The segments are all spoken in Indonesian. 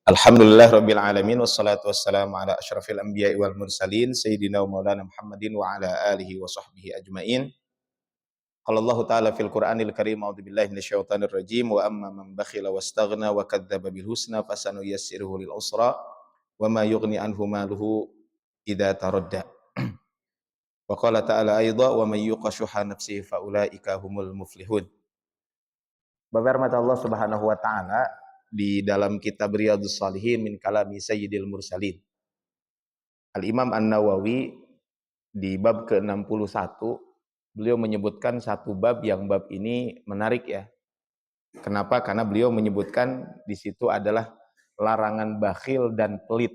Alhamdulillah rabbil alamin wassalatu wassalamu ala asyrafil anbiya'i wal mursalin sayyidina wa maulana Muhammadin wa ala alihi wa sahbihi ajmain. Qala Allah ta'ala fil Qur'anil Karim a'udzu billahi minasyaitonir rajim wa amma man bakhila wastaghna wa kadzdzaba bil husna fasanuyassiruhu lil usra wa ma yughni anhu maluhu idza taradda. Wa qala ta'ala aidha wa may yuqa shuhha nafsihi fa ulaika humul muflihun. Berfirman Allah Subhanahu wa taala di dalam kitab Riyadhus Shalihin min kalami Sayyidil Mursalin. Al-Imam An-Nawawi di bab ke-61 beliau menyebutkan satu bab yang bab ini menarik ya. Kenapa? Karena beliau menyebutkan di situ adalah larangan bakhil dan pelit.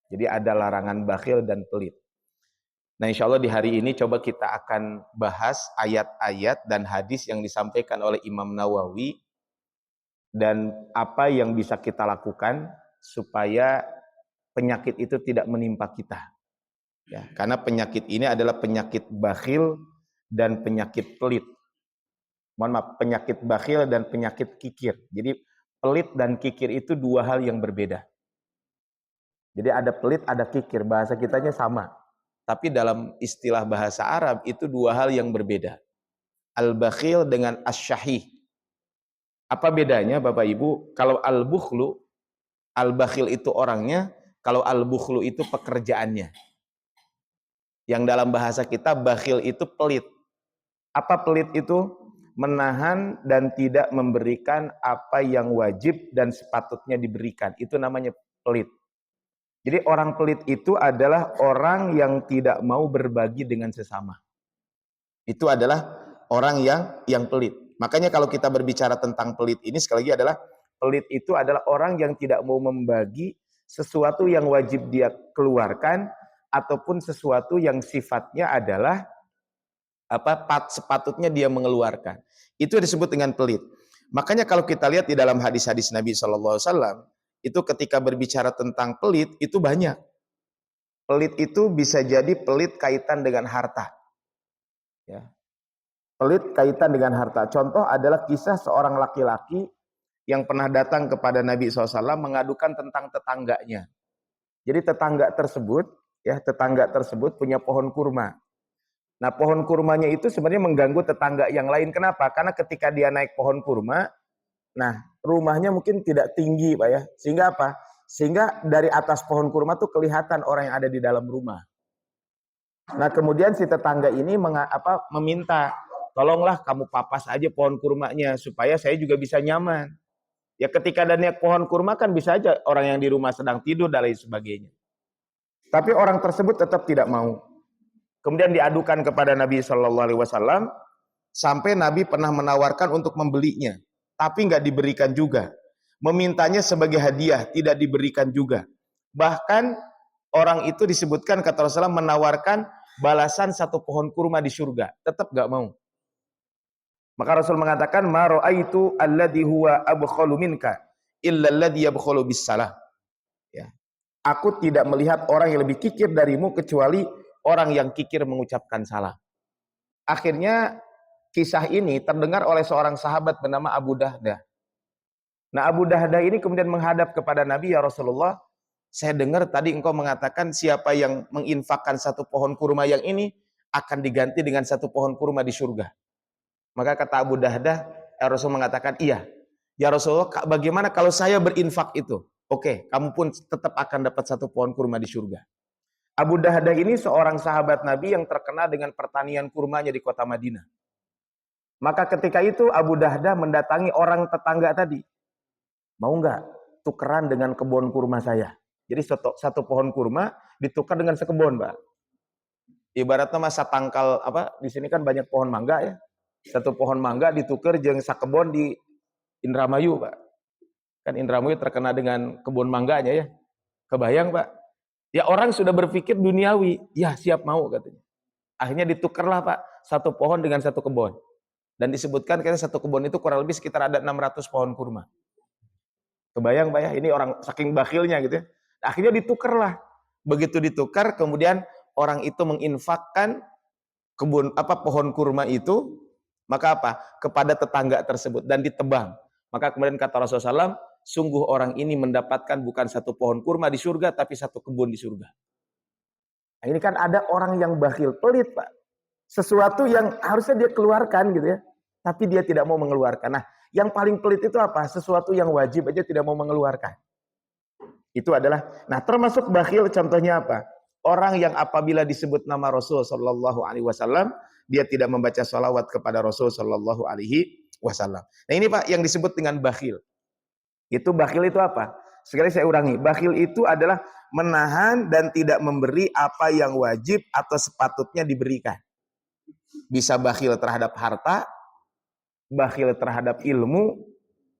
Jadi ada larangan bakhil dan pelit. Nah, insya Allah di hari ini coba kita akan bahas ayat-ayat dan hadis yang disampaikan oleh Imam Nawawi dan apa yang bisa kita lakukan supaya penyakit itu tidak menimpa kita. Ya, karena penyakit ini adalah penyakit bakhil dan penyakit pelit. Mohon maaf, penyakit bakhil dan penyakit kikir. Jadi pelit dan kikir itu dua hal yang berbeda. Jadi ada pelit, ada kikir. Bahasa kitanya sama. Tapi dalam istilah bahasa Arab itu dua hal yang berbeda. Al-bakhil dengan as-syahih. Apa bedanya Bapak Ibu? Kalau al-bukhlu, al-bakhil itu orangnya, kalau al-bukhlu itu pekerjaannya. Yang dalam bahasa kita bakhil itu pelit. Apa pelit itu? Menahan dan tidak memberikan apa yang wajib dan sepatutnya diberikan. Itu namanya pelit. Jadi orang pelit itu adalah orang yang tidak mau berbagi dengan sesama. Itu adalah orang yang pelit. Makanya kalau kita berbicara tentang pelit ini sekali lagi adalah pelit itu adalah orang yang tidak mau membagi sesuatu yang wajib dia keluarkan ataupun sesuatu yang sifatnya adalah sepatutnya dia mengeluarkan. Itu disebut dengan pelit. Makanya kalau kita lihat di dalam hadis-hadis Nabi SAW, itu ketika berbicara tentang pelit, itu banyak. Pelit itu bisa jadi pelit kaitan dengan harta. Ya. Pelit kaitan dengan harta. Contoh adalah kisah seorang laki-laki yang pernah datang kepada Nabi SAW mengadukan tentang tetangganya. Jadi tetangga tersebut punya pohon kurma. Nah, pohon kurmanya itu sebenarnya mengganggu tetangga yang lain. Kenapa? Karena ketika dia naik pohon kurma, nah, rumahnya mungkin tidak tinggi, Pak ya. Sehingga apa? Sehingga dari atas pohon kurma tuh kelihatan orang yang ada di dalam rumah. Nah, kemudian si tetangga ini meminta, tolonglah kamu papas aja pohon kurmanya supaya saya juga bisa nyaman. Ya ketika ada naik pohon kurma kan bisa aja orang yang di rumah sedang tidur dan lain sebagainya. Tapi orang tersebut tetap tidak mau. Kemudian diadukan kepada Nabi Shallallahu Alaihi Wasallam sampai Nabi pernah menawarkan untuk membelinya. Tapi nggak diberikan juga. Memintanya sebagai hadiah, tidak diberikan juga. Bahkan orang itu disebutkan kata Rasulullah menawarkan balasan satu pohon kurma di surga. Tetap nggak mau. Maka Rasul mengatakan, ma ra'aitu alladhi huwa abkhalu minka illa alladhi yabkhalu bis-salah. Ya. Aku tidak melihat orang yang lebih kikir darimu kecuali orang yang kikir mengucapkan salah. Akhirnya kisah ini terdengar oleh seorang sahabat bernama Abu Dahdah. Nah, Abu Dahdah ini kemudian menghadap kepada Nabi, ya Rasulullah, saya dengar tadi engkau mengatakan siapa yang menginfakkan satu pohon kurma yang ini akan diganti dengan satu pohon kurma di surga. Maka kata Abu Dahdah, ya Rasul mengatakan, iya. Ya Rasulullah, bagaimana kalau saya berinfak itu? Oke, kamu pun tetap akan dapat satu pohon kurma di surga. Abu Dahdah ini seorang sahabat Nabi yang terkenal dengan pertanian kurmanya di kota Madinah. Maka ketika itu Abu Dahdah mendatangi orang tetangga tadi. Mau nggak tukeran dengan kebun kurma saya? Jadi satu pohon kurma ditukar dengan sekebun, Pak. Ibaratnya masa tangkal di sini kan banyak pohon mangga ya. Satu pohon mangga ditukar jeung sakebon di Indramayu, Pak. Kan Indramayu terkenal dengan kebun mangganya ya. Kebayang, Pak? Ya orang sudah berpikir duniawi. Ya siap mau katanya. Akhirnya ditukarlah, Pak, satu pohon dengan satu kebun. Dan disebutkan kayaknya satu kebun itu kurang lebih sekitar ada 600 pohon kurma. Kebayang, Pak ya? Ini orang saking bakhilnya gitu ya. Akhirnya ditukarlah. Begitu ditukar, kemudian orang itu menginfakkan pohon kurma itu, maka kepada tetangga tersebut dan ditebang. Maka kemudian kata Rasulullah SAW, Sungguh orang ini mendapatkan bukan satu pohon kurma di surga, tapi satu kebun di surga. Nah, ini kan ada orang yang bakhil, pelit Pak. Sesuatu yang harusnya dia keluarkan gitu ya, tapi dia tidak mau mengeluarkan. Nah, yang paling pelit itu apa? Sesuatu yang wajib aja tidak mau mengeluarkan. Itu adalah, nah termasuk bakhil contohnya apa? Orang yang apabila disebut nama Rasul Shallallahu Alaihi Wasallam, dia tidak membaca sholawat kepada Rasul Shallallahu Alaihi Wasallam. Nah ini Pak yang disebut dengan bakhil. Itu bakhil itu apa? Sekali saya ulangi, bakhil itu adalah menahan dan tidak memberi apa yang wajib atau sepatutnya diberikan. Bisa bakhil terhadap harta, bakhil terhadap ilmu,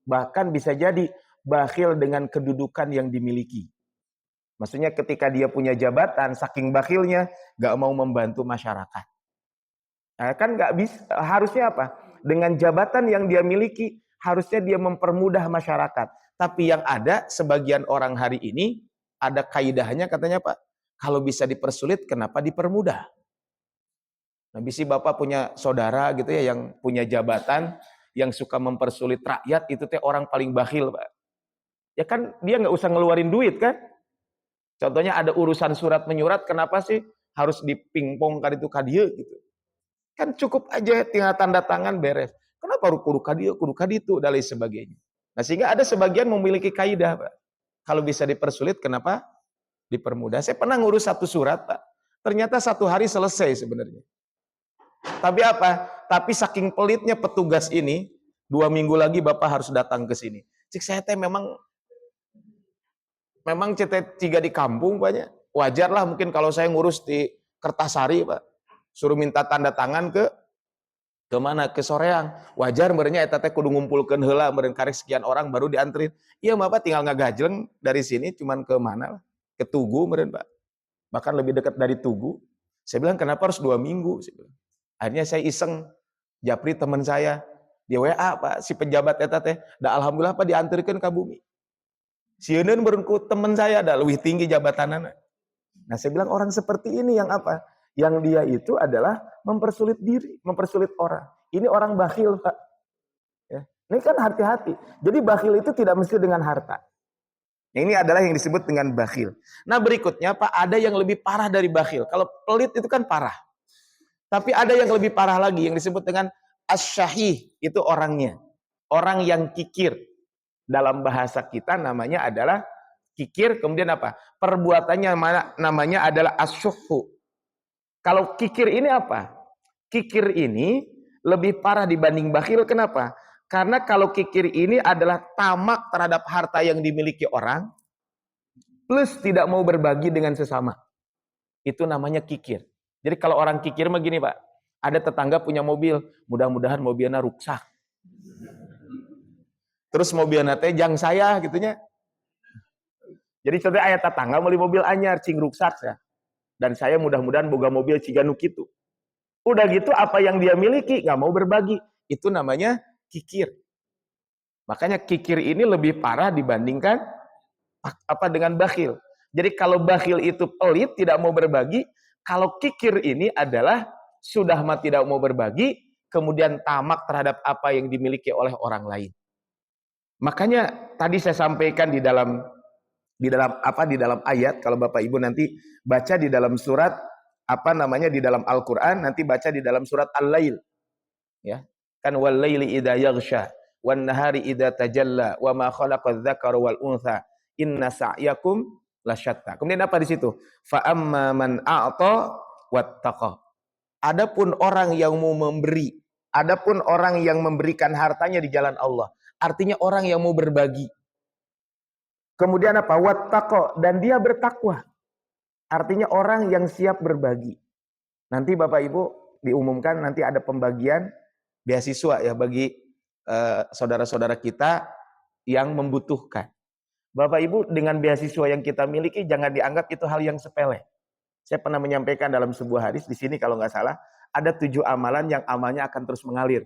bahkan bisa jadi bakhil dengan kedudukan yang dimiliki. Maksudnya ketika dia punya jabatan, saking bakhilnya gak mau membantu masyarakat. Nah, kan gak bisa, harusnya apa? Dengan jabatan yang dia miliki, harusnya dia mempermudah masyarakat. Tapi yang ada, sebagian orang hari ini, ada kaidahnya katanya Pak, kalau bisa dipersulit, kenapa dipermudah? Nah, bisa Bapak punya saudara gitu ya, yang punya jabatan, yang suka mempersulit rakyat, itu teh orang paling bakhil Pak. Ya kan dia gak usah ngeluarin duit kan? Contohnya ada urusan surat menyurat, kenapa sih harus dipingpongkan itu kadieu gitu. Kan cukup aja tinggal tanda tangan beres. Kenapa kudu kadieu, kudu kaditu dan lain sebagainya. Nah, sehingga ada sebagian memiliki kaidah, Pak. Kalau bisa dipersulit, kenapa dipermudah? Saya pernah ngurus satu surat, Pak. Ternyata satu hari selesai sebenarnya. Tapi apa? Tapi saking pelitnya petugas ini, 2 minggu lagi Bapak harus datang ke sini. Cik saya teh memang tiga di kampung banyak. Wajar lah mungkin kalau saya ngurus di Kertasari, Pak. Suruh minta tanda tangan ke mana? Ke Soreang. Wajar merenya eta teh kudu ngumpulkeun heula meureun karek sekian orang baru diantrin. Iya mah Pak, tinggal ngagajleng dari sini cuman ke mana? Ke Tugu meureun, Pak. Bahkan lebih dekat dari Tugu. Saya bilang kenapa harus 2 minggu? Akhirnya saya iseng japri teman saya di WA, Pak, si pejabat eta teh, da alhamdulillah Pak diantarkeun ka bumi. Sieun meureun ku teman saya da leuwih tinggi jabatanana. Nah, saya bilang orang seperti ini yang apa? Yang dia itu adalah mempersulit diri, mempersulit orang. Ini orang bakhil, Pak. Ya. Ini kan hati-hati. Jadi bakhil itu tidak mesti dengan harta. Ini adalah yang disebut dengan bakhil. Nah, berikutnya Pak, ada yang lebih parah dari bakhil. Kalau pelit itu kan parah. Tapi ada yang lebih parah lagi yang disebut dengan asyahih, itu orangnya. Orang yang kikir. Dalam bahasa kita namanya adalah kikir, kemudian apa? Perbuatannya namanya adalah asyuhu. Kalau kikir ini apa? Kikir ini lebih parah dibanding bakhil. Kenapa? Karena kalau kikir ini adalah tamak terhadap harta yang dimiliki orang, plus tidak mau berbagi dengan sesama. Itu namanya kikir. Jadi kalau orang kikir mah gini Pak, ada tetangga punya mobil, mudah-mudahan mobilnya rusak. Terus mobilnya teh jang saya gitunya. Jadi contohnya aya tetangga beli mobil anyar cing rusak ya. Dan saya mudah-mudahan boga mobil ciganuk itu. Udah gitu apa yang dia miliki nggak mau berbagi. Itu namanya kikir. Makanya kikir ini lebih parah dibandingkan apa dengan bakhil. Jadi kalau bakhil itu pelit, tidak mau berbagi. Kalau kikir ini adalah sudah mah tidak mau berbagi, kemudian tamak terhadap apa yang dimiliki oleh orang lain. Makanya tadi saya sampaikan di dalam ayat, kalau Bapak Ibu nanti baca di dalam surat di dalam Al-Qur'an, nanti baca di dalam surat Al-Lail. Ya. Kan wal laili idza yaghsha wan nahari idza tajalla wa ma khalaqadz dzakara wal untha inna sa'yakum lasyatta. Kemudian apa di situ? Fa amma man a'ta wattaqa. Adapun orang yang mau memberi, adapun orang yang memberikan hartanya di jalan Allah, artinya orang yang mau berbagi. Kemudian apa? Wattaqa, dan dia bertakwa. Artinya orang yang siap berbagi. Nanti Bapak Ibu diumumkan nanti ada pembagian beasiswa ya bagi saudara-saudara kita yang membutuhkan. Bapak Ibu dengan beasiswa yang kita miliki jangan dianggap itu hal yang sepele. Saya pernah menyampaikan dalam sebuah hadis di sini kalau nggak salah ada 7 amalan yang amalnya akan terus mengalir.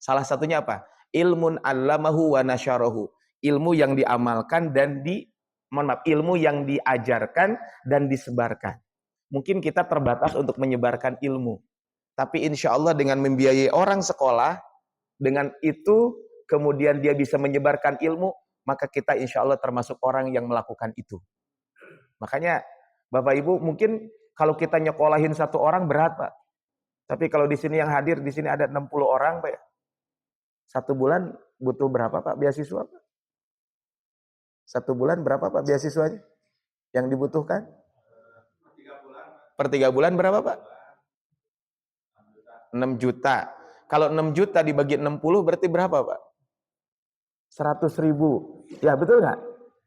Salah satunya apa? Ilmun 'allamahu wa nasyarahu. Ilmu yang diamalkan dan ilmu yang diajarkan dan disebarkan. Mungkin kita terbatas untuk menyebarkan ilmu. Tapi insya Allah dengan membiayai orang sekolah, dengan itu kemudian dia bisa menyebarkan ilmu, maka kita insya Allah termasuk orang yang melakukan itu. Makanya Bapak Ibu mungkin kalau kita nyekolahin satu orang berat Pak. Tapi kalau di sini yang hadir, di sini ada 60 orang Pak. Satu bulan butuh berapa Pak beasiswa Pak? Satu bulan berapa Pak beasiswanya yang dibutuhkan? Per 3 bulan berapa Pak? 6 juta. Kalau 6 juta dibagi 60 berarti berapa Pak? 100.000. Ya betul nggak?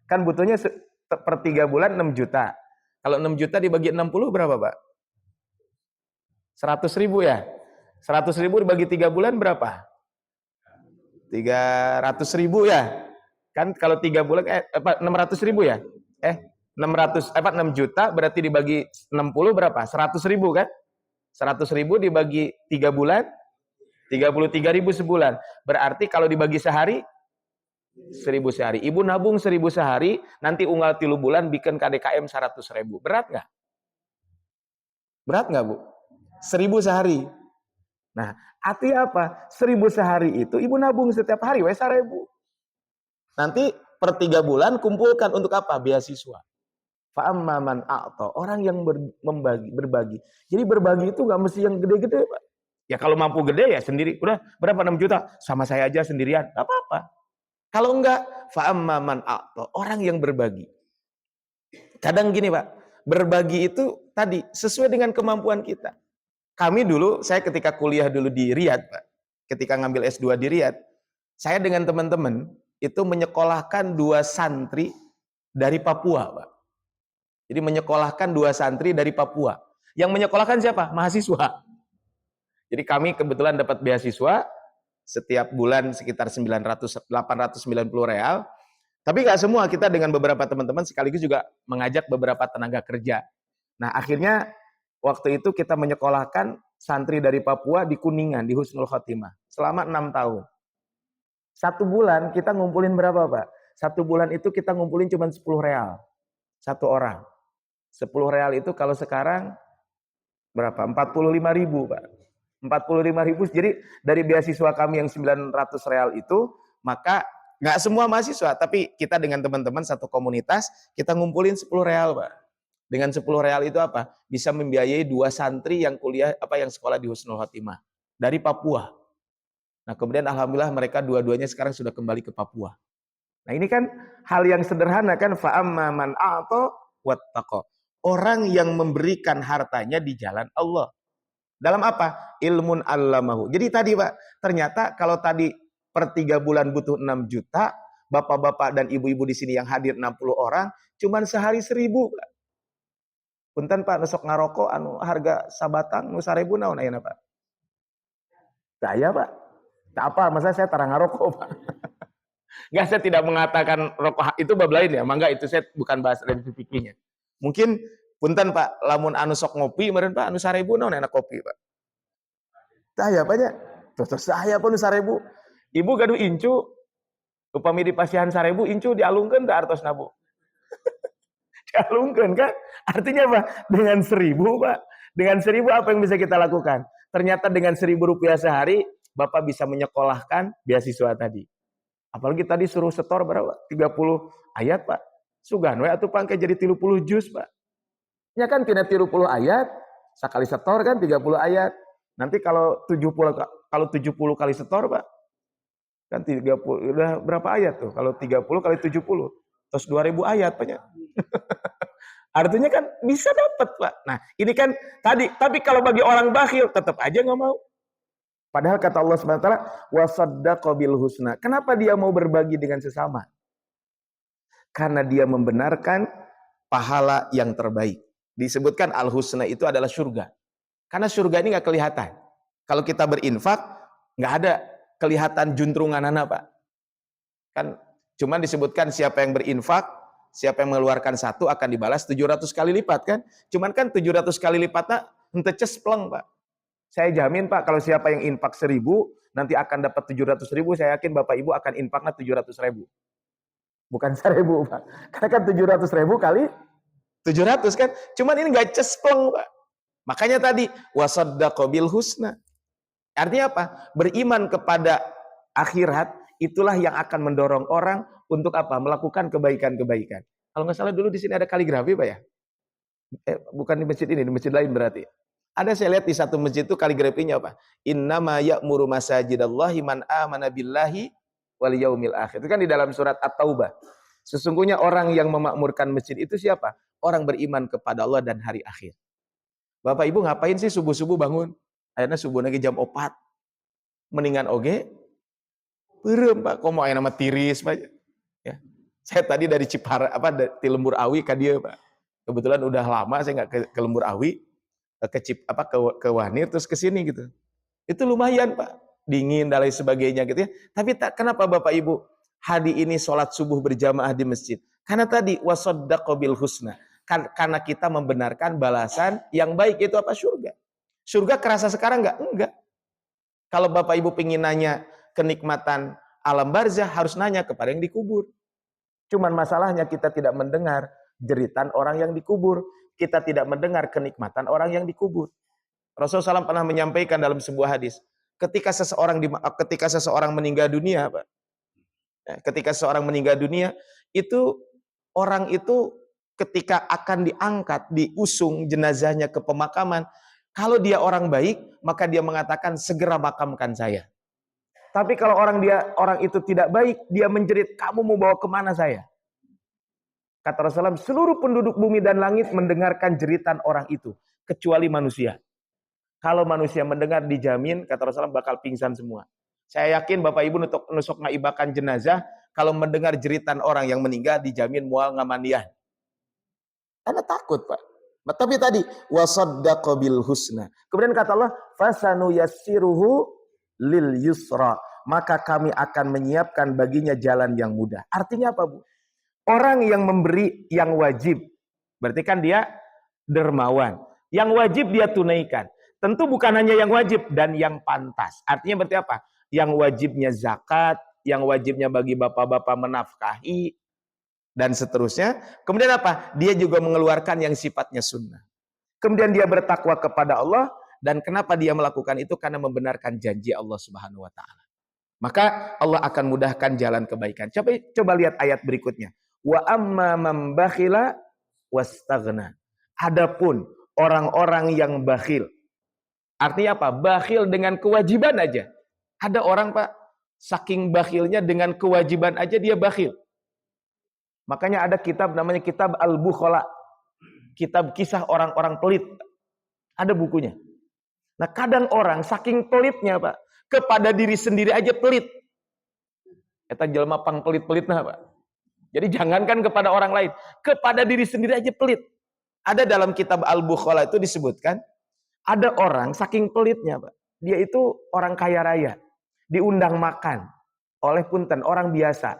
Kan butuhnya per 3 bulan 6 juta. Kalau 6 juta dibagi 60 berapa Pak? 100.000 ya? 100.000 dibagi 3 bulan berapa? 300.000 ya? Kan kalau 3 bulan 600.000 ya? 6 juta berarti dibagi 60 berapa? 100.000 kan? 100.000 dibagi 3 bulan 33.000 sebulan. Berarti kalau dibagi sehari 1.000 sehari. Ibu nabung 1.000 sehari, nanti unggal 3 bulan bikin KDKM 100.000. Berat nggak? Berat nggak Bu? 1.000 sehari. Nah, artinya apa? 1.000 sehari itu ibu nabung setiap hari 1.000. Nanti per 3 bulan kumpulkan untuk apa? Beasiswa. Fa'amma man a'ta, orang yang berbagi. Jadi berbagi itu nggak mesti yang gede-gede, Pak. Ya kalau mampu gede ya sendiri. Udah berapa 6 juta? Sama saya aja sendirian. Enggak apa-apa. Kalau enggak, fa'amma man a'ta, orang yang berbagi. Kadang gini, Pak. Berbagi itu tadi sesuai dengan kemampuan kita. Kami dulu, saya ketika kuliah dulu di Riyadh, Pak. Ketika ngambil S2 di Riyadh, saya dengan teman-teman itu menyekolahkan 2 santri dari Papua, Pak. Jadi menyekolahkan 2 santri dari Papua. Yang menyekolahkan siapa? Mahasiswa. Jadi kami kebetulan dapat beasiswa setiap bulan sekitar 890 real. Tapi nggak semua, kita dengan beberapa teman-teman sekaligus juga mengajak beberapa tenaga kerja. Nah akhirnya waktu itu kita menyekolahkan santri dari Papua di Kuningan, di Husnul Khotimah. Selama 6 tahun. 1 bulan kita ngumpulin berapa Pak? 1 bulan itu kita ngumpulin cuma 10 real. 1 orang. 10 real itu kalau sekarang berapa? 45.000 Pak. 45.000. Jadi dari beasiswa kami yang 900 real itu, maka nggak semua mahasiswa, tapi kita dengan teman-teman satu komunitas, kita ngumpulin 10 real Pak. Dengan 10 real itu apa? Bisa membiayai 2 santri yang kuliah yang sekolah di Husnul Khotimah dari Papua. Nah, kemudian alhamdulillah mereka dua-duanya sekarang sudah kembali ke Papua. Nah, ini kan hal yang sederhana kan, fa'amma man a'ta wattaqa. Orang yang memberikan hartanya di jalan Allah. Dalam apa? Ilmun allamahu. Jadi tadi Pak, ternyata kalau tadi per 3 bulan butuh 6 juta, bapak-bapak dan ibu-ibu di sini yang hadir 60 orang, cuman sehari 1.000 Pak. Punten Pak, nusok ngaroko anu harga sabatang nu 1.000 naon ayeuna Pak? Saya Pak. Tak apa, masa saya tarang ngaroko Pak. Enggak, saya tidak mengatakan rokok itu bab lain ya. Mangga itu saya bukan bahas dari fikihnya. Mungkin punten Pak, lamun anu sok ngopi meureun Pak, anu 1.000 naon enak kopi Pak. Saya Pak nya. Terus saya pun 1.000. Ibu gaduh incu, upami di pasihan 1.000 incu dialungkeun teh artosna Bu. Dialungkeun kan? Artinya apa? Dengan 1.000 Pak. Dengan 1.000 apa yang bisa kita lakukan? Ternyata dengan 1.000 rupiah sehari, Bapak bisa menyekolahkan beasiswa tadi. Apalagi tadi suruh setor berapa? 30 ayat Pak. Sugan we atuh pangke jadi 30 juz Pak. Ya kan tina 30 ayat, sekali setor kan 30 ayat. Nanti kalau 70 kali setor Pak, kan 30 udah berapa ayat tuh? Kalau 30 kali 70, terus 2.000 ayat Pak. Artinya kan bisa dapat Pak. Nah ini kan tadi, tapi kalau bagi orang bakhil tetap aja nggak mau. Padahal kata Allah SWT, wasaddaqa bil husna. Kenapa dia mau berbagi dengan sesama? Karena dia membenarkan pahala yang terbaik. Disebutkan al-husna itu adalah surga. Karena surga ini nggak kelihatan. Kalau kita berinfak, nggak ada kelihatan juntrungan anak Pak. Kan cuma disebutkan siapa yang berinfak, siapa yang mengeluarkan 1 akan dibalas 700 kali lipat kan. Cuman kan 700 kali lipatnya henteu cespleng Pak. Saya jamin Pak, kalau siapa yang infak 1.000, nanti akan dapat 700.000, saya yakin Bapak Ibu akan infaknya 700.000. Bukan 1.000 Pak. Karena kan 700.000 kali 700 kan. Cuman ini nggak cespleng Pak. Makanya tadi, wasaddaqa bil husna. Artinya apa? Beriman kepada akhirat, itulah yang akan mendorong orang untuk apa? Melakukan kebaikan-kebaikan. Kalau nggak salah dulu di sini ada kaligrafi, Pak ya? Bukan di masjid ini, di masjid lain berarti. Ada saya lihat di satu masjid itu kaligrafinya apa? Innama ya'muru masajidallahi man amana billahi wal yaumil akhir. Itu kan di dalam surat At-Taubah. Sesungguhnya orang yang memakmurkan masjid itu siapa? Orang beriman kepada Allah dan hari akhir. Bapak Ibu ngapain sih subuh-subuh bangun? Akhirnya subuh lagi jam 4. Mendingan oge. Beureum Pak, komo aya nama tiris Pak. Ya. Saya tadi dari Cipara di Lembur Awi ka dieu Pak. Kebetulan udah lama saya nggak ke Lembur Awi, ke Wanir terus ke sini gitu. Itu lumayan Pak, dingin dan lain sebagainya gitu ya. Tapi kenapa Bapak Ibu hari ini sholat subuh berjamaah di masjid? Karena tadi wasaddaqa bil husna. Karena kita membenarkan balasan yang baik itu apa? Surga. Surga kerasa sekarang nggak? Enggak. Kalau Bapak Ibu pengin nanya kenikmatan alam barzah harus nanya kepada yang dikubur. Cuman masalahnya kita tidak mendengar jeritan orang yang dikubur. Kita tidak mendengar kenikmatan orang yang dikubur. Rasulullah SAW pernah menyampaikan dalam sebuah hadis, ketika seseorang meninggal dunia, Pak, ketika seseorang meninggal dunia, itu orang itu ketika akan diangkat, diusung jenazahnya ke pemakaman, kalau dia orang baik, maka dia mengatakan segera makamkan saya. Tapi kalau orang itu tidak baik, dia menjerit, kamu mau bawa kemana saya? Kata Rasulullah, seluruh penduduk bumi dan langit mendengarkan jeritan orang itu, kecuali manusia. Kalau manusia mendengar dijamin, kata Rasulullah bakal pingsan semua. Saya yakin Bapak Ibu nusuk ngaibakan jenazah, kalau mendengar jeritan orang yang meninggal dijamin mual ngamanian. Anda takut Pak. Tapi tadi wasaddaqa bil husna. Kemudian kata Allah, fasanu yassiruhu lil yusra. Maka kami akan menyiapkan baginya jalan yang mudah. Artinya apa Bu? Orang yang memberi yang wajib, berarti kan dia dermawan. Yang wajib dia tunaikan. Tentu bukan hanya yang wajib dan yang pantas. Artinya berarti apa? Yang wajibnya zakat, yang wajibnya bagi bapak-bapak menafkahi, dan seterusnya. Kemudian apa? Dia juga mengeluarkan yang sifatnya sunnah. Kemudian dia bertakwa kepada Allah. Dan kenapa dia melakukan itu? Karena membenarkan janji Allah Subhanahu wa Ta'ala. Maka Allah akan mudahkan jalan kebaikan. Coba lihat ayat berikutnya. Wa amma man bakhila wastaghna. Adapun orang-orang yang bakhil. Artinya apa? Bakhil dengan kewajiban aja. Ada orang Pak, saking bakhilnya dengan kewajiban aja dia bakhil. Makanya ada kitab namanya kitab Al-Bukhala. Kitab kisah orang-orang pelit. Ada bukunya. Nah kadang orang saking pelitnya Pak, kepada diri sendiri aja pelit. Eta jelema pang pelit-pelit nah Pak. Jadi jangankan kepada orang lain, kepada diri sendiri aja pelit. Ada dalam kitab Al-Bukhala itu disebutkan, ada orang saking pelitnya Pak. Dia itu orang kaya raya. Diundang makan oleh punten orang biasa.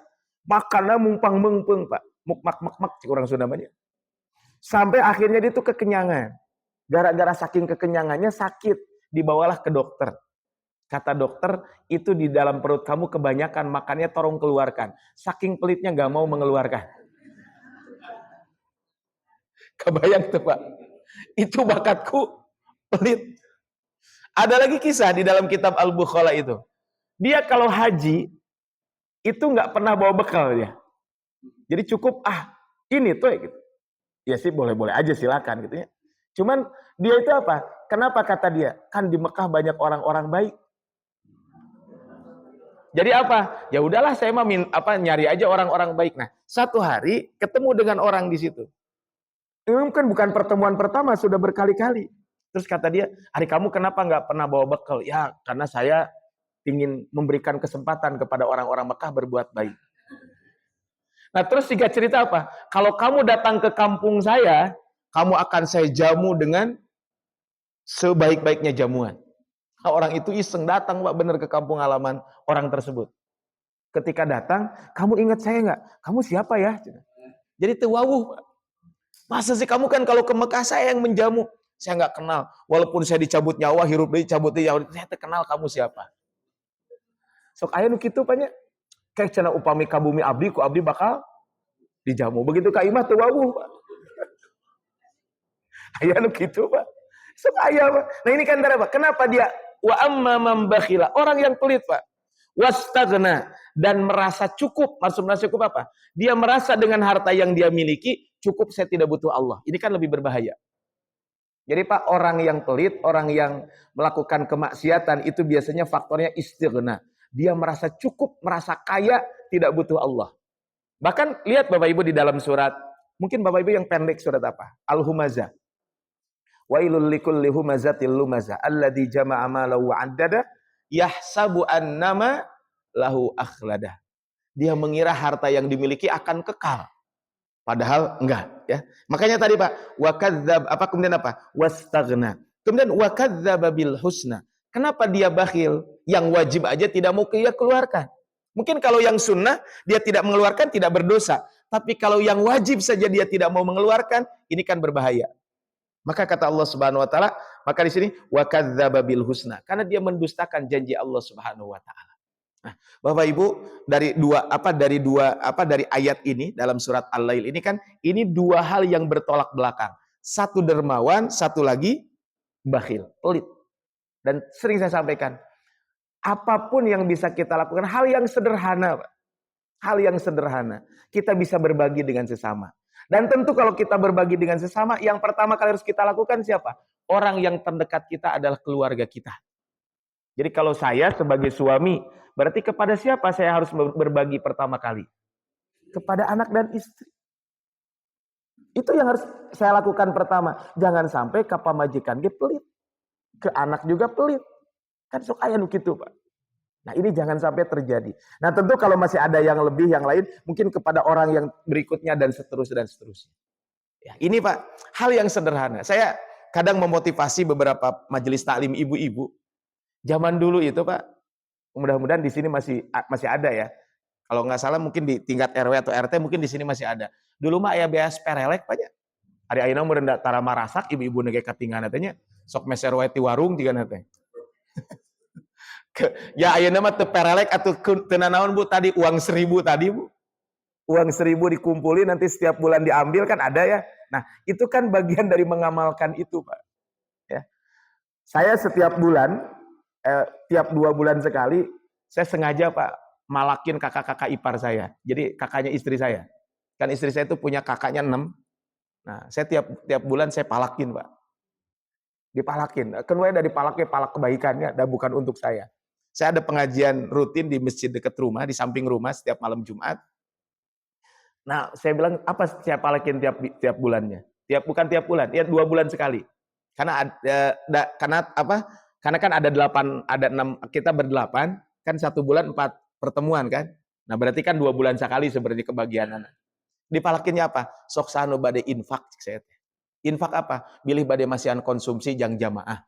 Makannya mumpang mengpeng Pak. Muk-mak-mak-mak orang Sunda namanya. Sampai akhirnya dia itu kekenyangan. Gara-gara saking kekenyangannya sakit. Dibawalah ke dokter. Kata dokter, itu di dalam perut kamu kebanyakan, makannya tolong keluarkan. Saking pelitnya gak mau mengeluarkan. Kebayang tuh Pak. Itu bakatku pelit. Ada lagi kisah di dalam kitab Al-Bukhala itu. Dia kalau haji, itu gak pernah bawa bekal dia. Jadi cukup, ini tuh gitu. Ya sih boleh-boleh aja silakan gitu ya. Cuman dia itu apa? Kenapa kata dia? Kan di Mekah banyak orang-orang baik. Jadi apa? Ya udahlah saya mah nyari aja orang-orang baik. Nah, satu hari ketemu dengan orang di situ. Ini kan bukan pertemuan pertama, sudah berkali-kali. Terus kata dia, "Hari kamu kenapa nggak pernah bawa bekal?" "Ya, karena saya ingin memberikan kesempatan kepada orang-orang Mekah berbuat baik." Nah, terus singkat cerita apa? Kalau kamu datang ke kampung saya, kamu akan saya jamu dengan sebaik-baiknya jamuan. Orang itu iseng datang Pak bener ke kampung halaman orang tersebut. Ketika datang, kamu ingat saya nggak? Kamu siapa ya? Jadi tewawuh Pak. Masa sih kamu kan kalau ke Mekah saya yang menjamu. Saya nggak kenal. Walaupun saya dicabut nyawa, hirup deui cabut deui, saya kenal kamu siapa. Sok aya nu kitu Pak nya. Kayak cenah upami ka bumi abdi, ku abdi bakal dijamu. Begitu ka imah tewawuh Pak. Aya nu kitu Pak. Sok aya Pak. Nah ini kan apa? Kenapa dia wa amma man bakhila? Orang yang pelit Pak. Wastaghna, dan merasa cukup. Maksud merasa cukup apa? Dia merasa dengan harta yang dia miliki cukup, saya tidak butuh Allah. Ini kan lebih berbahaya. Jadi Pak, orang yang pelit, orang yang melakukan kemaksiatan itu biasanya faktornya istighna. Dia merasa cukup, merasa kaya, tidak butuh Allah. Bahkan lihat Bapak Ibu di dalam surat, mungkin Bapak Ibu yang pendek surat apa? Al-Humazah. Wailul likulli humazatil lumazah alladzi jama'a malahu 'addada yahsabu annama lahu akhlada. Dia mengira harta yang dimiliki akan kekal. Padahal enggak, ya. Makanya tadi Pak, wa kadzdzab, apa kemudian apa? Wastaghna. Kemudian wa kadzdzaba bil husna. Kenapa dia bakhil? Yang wajib aja tidak mau dia keluarkan. Mungkin kalau yang sunnah dia tidak mengeluarkan tidak berdosa, tapi kalau yang wajib saja dia tidak mau mengeluarkan, ini kan berbahaya. Maka kata Allah Subhanahu wa taala, maka di sini wa kadzdzaba bil husna, karena dia mendustakan janji Allah Subhanahu wa taala. Nah, Bapak Ibu, dari ayat ini dalam surat Al-Lail ini kan ini dua hal yang bertolak belakang. Satu dermawan, satu lagi bakhil, pelit. Dan sering saya sampaikan, apapun yang bisa kita lakukan, hal yang sederhana, Pak. Hal yang sederhana, kita bisa berbagi dengan sesama. Dan tentu kalau kita berbagi dengan sesama, yang pertama kali harus kita lakukan siapa? Orang yang terdekat kita adalah keluarga kita. Jadi kalau saya sebagai suami, berarti kepada siapa saya harus berbagi pertama kali? Kepada anak dan istri. Itu yang harus saya lakukan pertama. Jangan sampai ke pamajikan ge pelit. Ke anak juga pelit. Kan sok aya nu kitu, Pak. Nah, ini jangan sampai terjadi. Nah, tentu kalau masih ada yang lebih, yang lain, mungkin kepada orang yang berikutnya dan seterusnya dan seterusnya. Ya, ini Pak, hal yang sederhana. Saya kadang memotivasi beberapa majelis taklim ibu-ibu. Zaman dulu itu Pak, mudah-mudahan di sini masih ada ya. Kalau nggak salah mungkin di tingkat RW atau RT mungkin di sini masih ada. Dulu mah aya beas perelek Pak ya. Ari ayeuna meureun tara marasak ibu-ibu nege katingan teh nya sok meser wae ti warung tigana teh. Ya ayeuna mah teu perelek atuh teu naon Bu tadi uang 1.000 tadi Bu. Uang 1.000 dikumpulin nanti setiap bulan diambil kan ada ya. Nah, itu kan bagian dari mengamalkan itu Pak. Ya. Saya setiap bulan tiap 2 bulan sekali, saya sengaja Pak, malakin kakak-kakak ipar saya. Jadi kakaknya istri saya. Kan istri saya itu punya kakaknya 6. Nah, saya tiap bulan saya palakin Pak. Dipalakin. Kan dari palaknya palak kebaikannya, dan bukan untuk saya. Saya ada pengajian rutin di masjid dekat rumah, di samping rumah setiap malam Jumat. Nah, saya bilang, apa saya palakin tiap bulannya? Bukan tiap bulan, ya 2 bulan sekali. Karena kan ada 6, kita berdelapan, kan 1 bulan 4 pertemuan kan. Nah berarti kan 2 bulan sekali sebenarnya kebagianan. Dipalakinnya apa? Sok sanu bade infak. Infak apa? Bilih bade masihan konsumsi jang jamaah.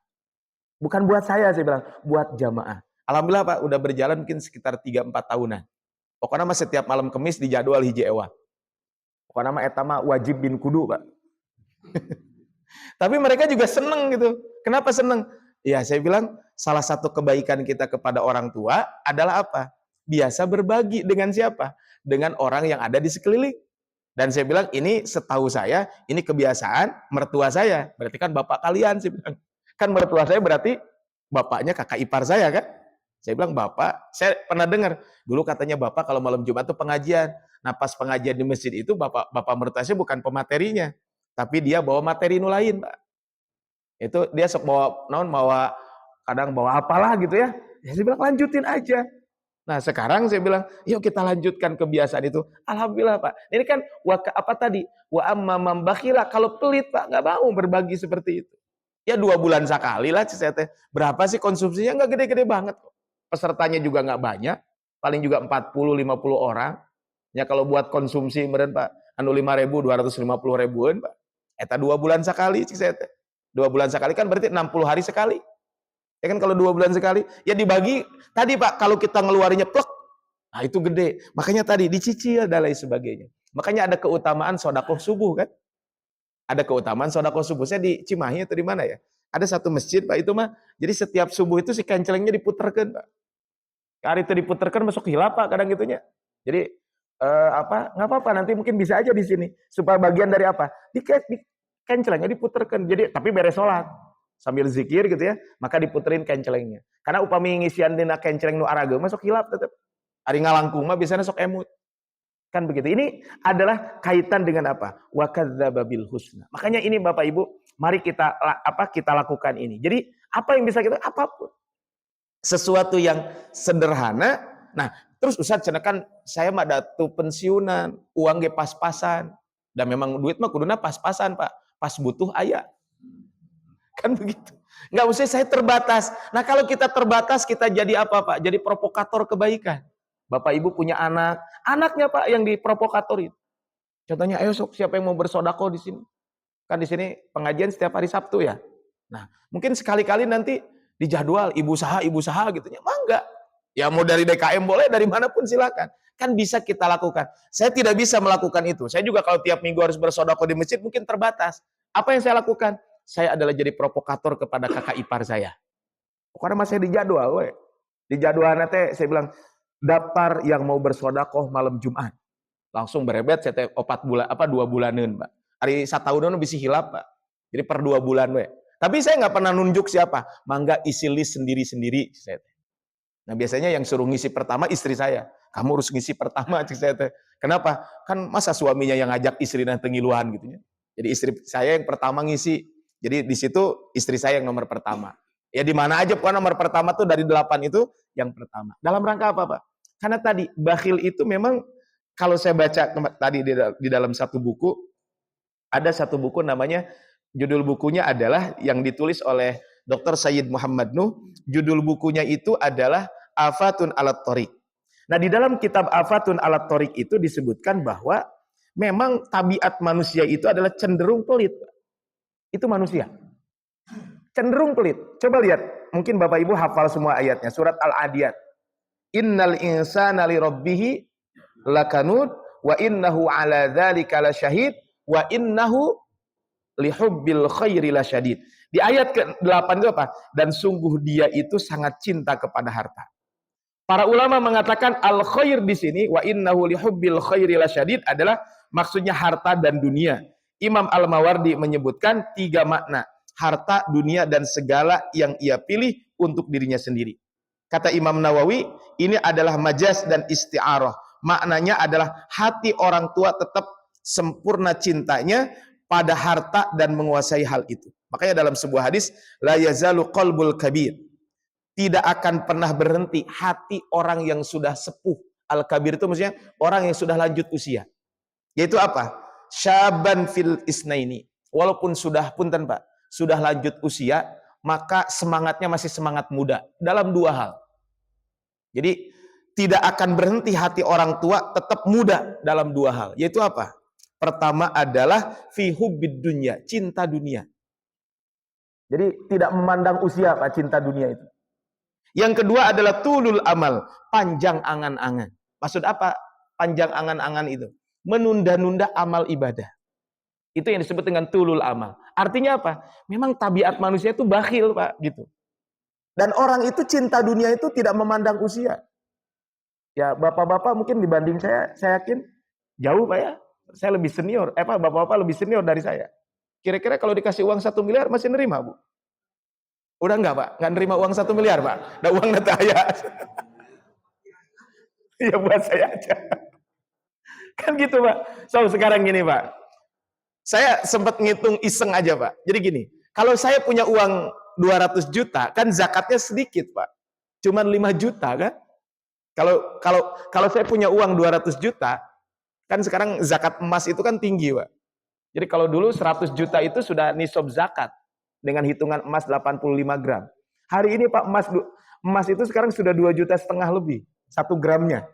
Bukan buat saya bilang, buat jamaah. Alhamdulillah Pak, udah berjalan mungkin sekitar 3-4 tahunan. Pokoknya mah setiap malam Kemis di jadwal hiji ewa. Pokoknya mah eta mah wajib bin kudu Pak. Tapi mereka juga seneng gitu. Kenapa seneng? Ya saya bilang salah satu kebaikan kita kepada orang tua adalah apa? Biasa berbagi dengan siapa? Dengan orang yang ada di sekeliling. Dan saya bilang ini setahu saya, ini kebiasaan mertua saya. Berarti kan bapak kalian, saya bilang. Kan mertua saya berarti bapaknya kakak ipar saya kan? Saya bilang bapak, saya pernah dengar. Dulu katanya bapak kalau malam Jumat itu pengajian. Nah pas pengajian di masjid itu bapak mertua saya bukan pematerinya. Tapi dia bawa materi nu lain Pak. Itu dia sok bawa kadang bawa apalah gitu ya. Ya saya bilang lanjutin aja. Nah sekarang saya bilang yuk kita lanjutkan kebiasaan itu. Alhamdulillah Pak. Ini kan apa tadi? Wa amma mambakhila, kalau pelit Pak nggak mau berbagi seperti itu. Ya 2 bulan sekali lah saya teh. Berapa sih konsumsinya? Nggak gede-gede banget kok. Pesertanya juga nggak banyak. Paling juga 40-50 orang. Ya kalau buat konsumsi meren Pak, anu 5.000, 250 ribuan Pak. Eta 2 bulan sekali cik saya teh. 2 bulan sekali kan berarti 60 hari sekali. Ya kan kalau 2 bulan sekali, ya dibagi tadi Pak, kalau kita ngeluarinya plek, nah itu gede. Makanya tadi dicicil dan lain sebagainya. Makanya ada keutamaan sedekah subuh kan? Ada keutamaan sedekah subuh. Saya di Cimahi atau di mana ya? Ada satu masjid Pak itu mah, jadi setiap subuh itu si kencelengnya diputerkan Pak. Hari itu diputerkan masuk hilap Pak kadang gitunya. Jadi nggak apa-apa nanti mungkin bisa aja di sini supaya bagian dari apa? Di kencelengnya diputerkan. Jadi tapi beres sholat. sambil zikir gitu ya, maka diputerin kencelengnya. Karena upami ngisian dina kenceleng nu arageum masuk hilap tetep. Ari ngalangkung mah biasanya sok emut. Kan begitu. Ini adalah kaitan dengan apa? Wa kadzdzaba bil husna. Makanya ini Bapak Ibu, mari kita lakukan ini. Jadi apa yang bisa kita apapun. Sesuatu yang sederhana. Nah, terus Ustaz cenakan saya mah datu pensiunan, uang ge pas-pasan. Dan memang duit mah kuduna pas-pasan, Pak. Pas butuh aya. Kan begitu. Enggak usah saya terbatas. Nah, kalau kita terbatas kita jadi apa, Pak? Jadi provokator kebaikan. Bapak Ibu punya anak, anaknya Pak yang diprovokatorin. Contohnya, ayo sok siapa yang mau bersodako di sini? Kan di sini pengajian setiap hari Sabtu ya. Nah, mungkin sekali-kali nanti dijadwal ibu saha gitu ya. Mangga. Ya mau dari DKM boleh, dari manapun silakan. Kan bisa kita lakukan. Saya tidak bisa melakukan itu. Saya juga kalau tiap minggu harus bersodako di masjid mungkin terbatas. Apa yang saya lakukan? Saya adalah jadi provokator kepada kakak ipar saya. Karena masih dijadwal, we. Di jadwal nanti saya bilang, daftar yang mau bersodakoh malam Jumat. Langsung berebet saya 2 bulanan, Pak. Hari satahunan bisa hilap, Pak. Jadi per 2 bulan, we. Tapi saya nggak pernah nunjuk siapa. Mangga isi list sendiri-sendiri. Nah biasanya yang suruh ngisi pertama istri saya. Kamu harus ngisi pertama, cik saya. Kenapa? Kan masa suaminya yang ngajak istri nanti ngiluan gitu ya. Jadi istri saya yang pertama ngisi. Jadi di situ istri saya yang nomor pertama. Ya di mana aja pokoknya nomor pertama tuh dari 8 itu yang pertama. Dalam rangka apa, Pak? Karena tadi bakhil itu memang kalau saya baca tadi di dalam satu buku, ada satu buku namanya, judul bukunya adalah yang ditulis oleh Dr. Sayyid Muhammad Nuh. Judul bukunya itu adalah Afatun alat Thoriq. Nah di dalam kitab Afatun alat Thoriq itu disebutkan bahwa memang tabiat manusia itu adalah cenderung pelit. Itu manusia. Cenderung pelit. Coba lihat, mungkin Bapak Ibu hafal semua ayatnya. Surat Al-Adiyat. Innal insana li rabbih lakanud wa innahu ala dzalika lasyahid wa innahu lihubbil khairi lasyadid. Di ayat ke-8 itu apa? Dan sungguh dia itu sangat cinta kepada harta. Para ulama mengatakan al-khair di sini wa innahu lihubbil khairi lasyadid adalah maksudnya harta dan dunia. Imam Al-Mawardi menyebutkan 3 makna. Harta, dunia, dan segala yang ia pilih untuk dirinya sendiri. Kata Imam Nawawi, ini adalah majaz dan isti'arah. Maknanya adalah hati orang tua tetap sempurna cintanya pada harta dan menguasai hal itu. Makanya dalam sebuah hadis, la yazalu qalbul kabir. Tidak akan pernah berhenti hati orang yang sudah sepuh. Al-kabir itu maksudnya orang yang sudah lanjut usia. Yaitu apa? Syaban fil isnaini. Walaupun sudah punten Pak, sudah lanjut usia, maka semangatnya masih semangat muda dalam 2 hal. Jadi tidak akan berhenti hati orang tua tetap muda dalam 2 hal. Yaitu apa? Pertama adalah fi hubbid dunya, cinta dunia. Jadi tidak memandang usia Pak, cinta dunia itu. Yang kedua adalah tulul amal, panjang angan-angan. Maksud apa panjang angan-angan itu? Menunda-nunda amal ibadah. Itu yang disebut dengan tulul amal. Artinya apa? Memang tabiat manusia itu bakhil, Pak, gitu. Dan orang itu cinta dunia itu tidak memandang usia. Ya, bapak-bapak mungkin dibanding saya yakin jauh, Pak ya. Saya lebih senior. Bapak-bapak lebih senior dari saya. Kira-kira kalau dikasih uang 1 miliar masih nerima, Bu? Udah enggak, Pak? Enggak nerima uang 1 miliar, Pak. Ada uang nanti aya. Ya buat saya aja. Kan gitu, Pak. So, sekarang gini, Pak. Saya sempat ngitung iseng aja, Pak. Jadi gini, kalau saya punya uang 200 juta, kan zakatnya sedikit, Pak. Cuman 5 juta, kan? Kalau saya punya uang 200 juta, kan sekarang zakat emas itu kan tinggi, Pak. Jadi kalau dulu 100 juta itu sudah nisab zakat dengan hitungan emas 85 gram. Hari ini Pak, emas itu sekarang sudah 2,5 juta lebih 1 gramnya.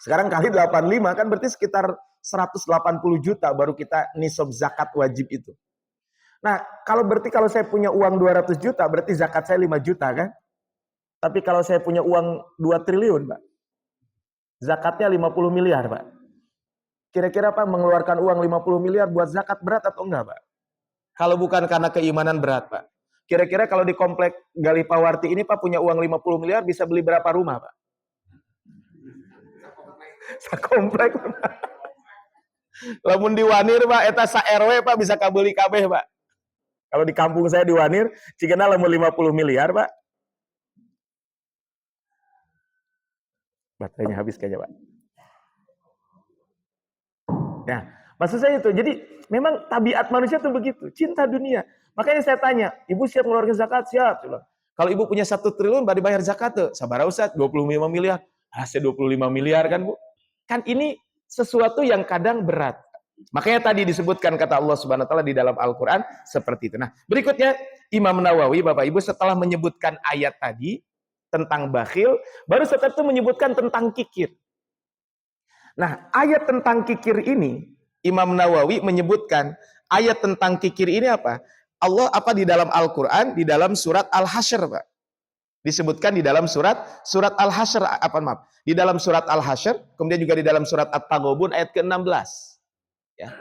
Sekarang kali 85 kan berarti sekitar 180 juta baru kita nisab zakat wajib itu. Nah, kalau saya punya uang 200 juta berarti zakat saya 5 juta kan? Tapi kalau saya punya uang 2 triliun, Pak. Zakatnya 50 miliar, Pak. Kira-kira Pak mengeluarkan uang 50 miliar buat zakat berat atau enggak, Pak? Kalau bukan karena keimanan berat, Pak. Kira-kira kalau di komplek Galipawarti ini Pak punya uang 50 miliar bisa beli berapa rumah, Pak? Sakomplek. Lamun di Wanir Pak eta sa RW Pak bisa kabeli kabeh Pak. Kalau di kampung saya di Wanir, cigana lamun 50 miliar, Pak. Baterainya habis kayaknya, Pak. Nah, maksud saya itu. Jadi memang tabiat manusia itu begitu, cinta dunia. Makanya saya tanya, ibu siap mengeluarkan zakat? Siap. Kalau ibu punya 1 triliun, baru bayar zakat tuh. Sabar Ustaz, 25 miliar. Saya 25 miliar kan, Bu? Kan ini sesuatu yang kadang berat. Makanya tadi disebutkan kata Allah Subhanahu wa taala di dalam Al-Qur'an seperti itu. Nah, berikutnya Imam Nawawi, Bapak Ibu, setelah menyebutkan ayat tadi tentang bakhil, baru setelah itu menyebutkan tentang kikir. Nah, ayat tentang kikir ini, Imam Nawawi menyebutkan ayat tentang kikir ini apa? Allah di dalam Al-Qur'an, di dalam surat Al-Hasyr, Pak. Disebutkan di dalam surat Al-Hasyr, di dalam surat Al-Hasyr, kemudian juga di dalam surat At-Taghabun ayat ke-16. Ya.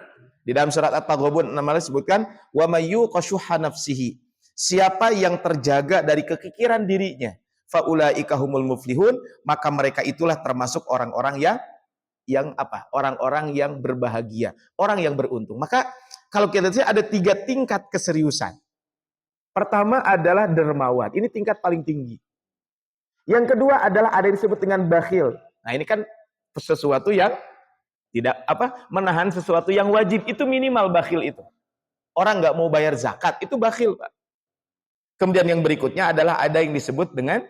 Di dalam surat At-Taghabun 16 disebutkan wa may yuqashuha nafsihi. Siapa yang terjaga dari kekikiran dirinya, faulaika humul muflihun, maka mereka itulah termasuk orang-orang yang orang-orang yang berbahagia, orang yang beruntung. Maka kalau kita lihat ada 3 tingkat keseriusan. Pertama adalah dermawan. Ini tingkat paling tinggi. Yang kedua adalah ada yang disebut dengan bakhil. Nah, ini kan sesuatu yang tidak menahan sesuatu yang wajib, itu minimal bakhil itu. Orang nggak mau bayar zakat itu bakhil, Pak. Kemudian yang berikutnya adalah ada yang disebut dengan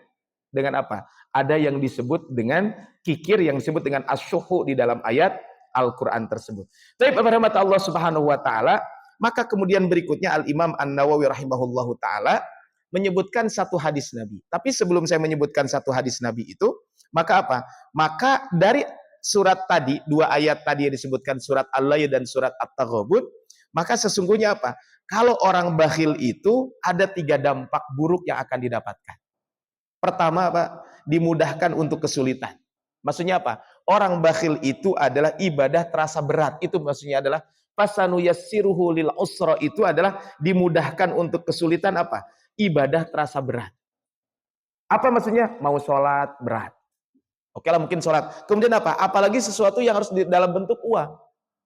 apa? Ada yang disebut dengan kikir, yang disebut dengan asyuhu di dalam ayat Al-Qur'an tersebut. Tapi pada mata Allah Subhanahu wa taala, maka kemudian berikutnya Al-Imam An-Nawawi rahimahullahu taala menyebutkan satu hadis Nabi. Tapi sebelum saya menyebutkan satu hadis Nabi itu, maka apa? Maka dari surat tadi, 2 ayat tadi yang disebutkan surat Al-Layl dan surat At-Taghabun, maka sesungguhnya apa? Kalau orang bakhil itu ada 3 dampak buruk yang akan didapatkan. Pertama, Pak, dimudahkan untuk kesulitan. Maksudnya apa? Orang bakhil itu adalah ibadah terasa berat. Itu maksudnya adalah fasanu yassiruhu lil usra, itu adalah dimudahkan untuk kesulitan apa? Ibadah terasa berat. Apa maksudnya? Mau sholat berat. Oke lah, mungkin sholat. Kemudian apa? Apalagi sesuatu yang harus dalam bentuk uang.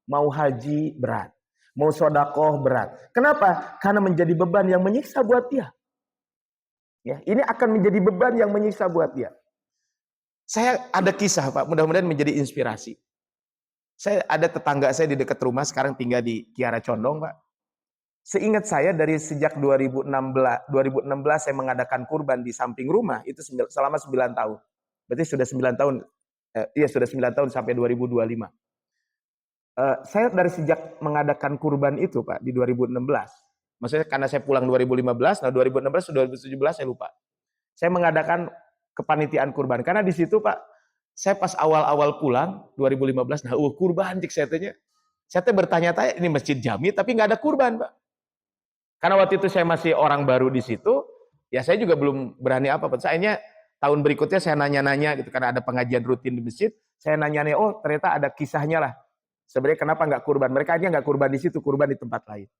Mau haji berat. Mau sodakoh berat. Kenapa? Karena menjadi beban yang menyiksa buat dia. Ya, ini akan menjadi beban yang menyiksa buat dia. Saya ada kisah, Pak, mudah-mudahan menjadi inspirasi. Saya ada tetangga saya di dekat rumah, sekarang tinggal di Kiara Condong, Pak. Seingat saya dari sejak 2016 saya mengadakan kurban di samping rumah, itu selama 9 tahun. Berarti sudah 9 tahun. Sudah 9 tahun sampai 2025. Saya dari sejak mengadakan kurban itu, Pak, di 2016. Maksudnya karena saya pulang 2015, nah 2016 2017 saya lupa. Saya mengadakan kepanitiaan kurban. Karena di situ, Pak, saya pas awal-awal pulang 2015, nah kurban cik saya tanya. Saya bertanya-tanya, ini masjid jami tapi nggak ada kurban, Pak. Karena waktu itu saya masih orang baru di situ, ya saya juga belum berani apa-apa. Sayangnya tahun berikutnya saya nanya-nanya gitu, karena ada pengajian rutin di masjid, saya nanya-nanya, oh ternyata ada kisahnya lah. Sebenarnya kenapa nggak kurban? Mereka aja nggak kurban di situ, kurban di tempat lain.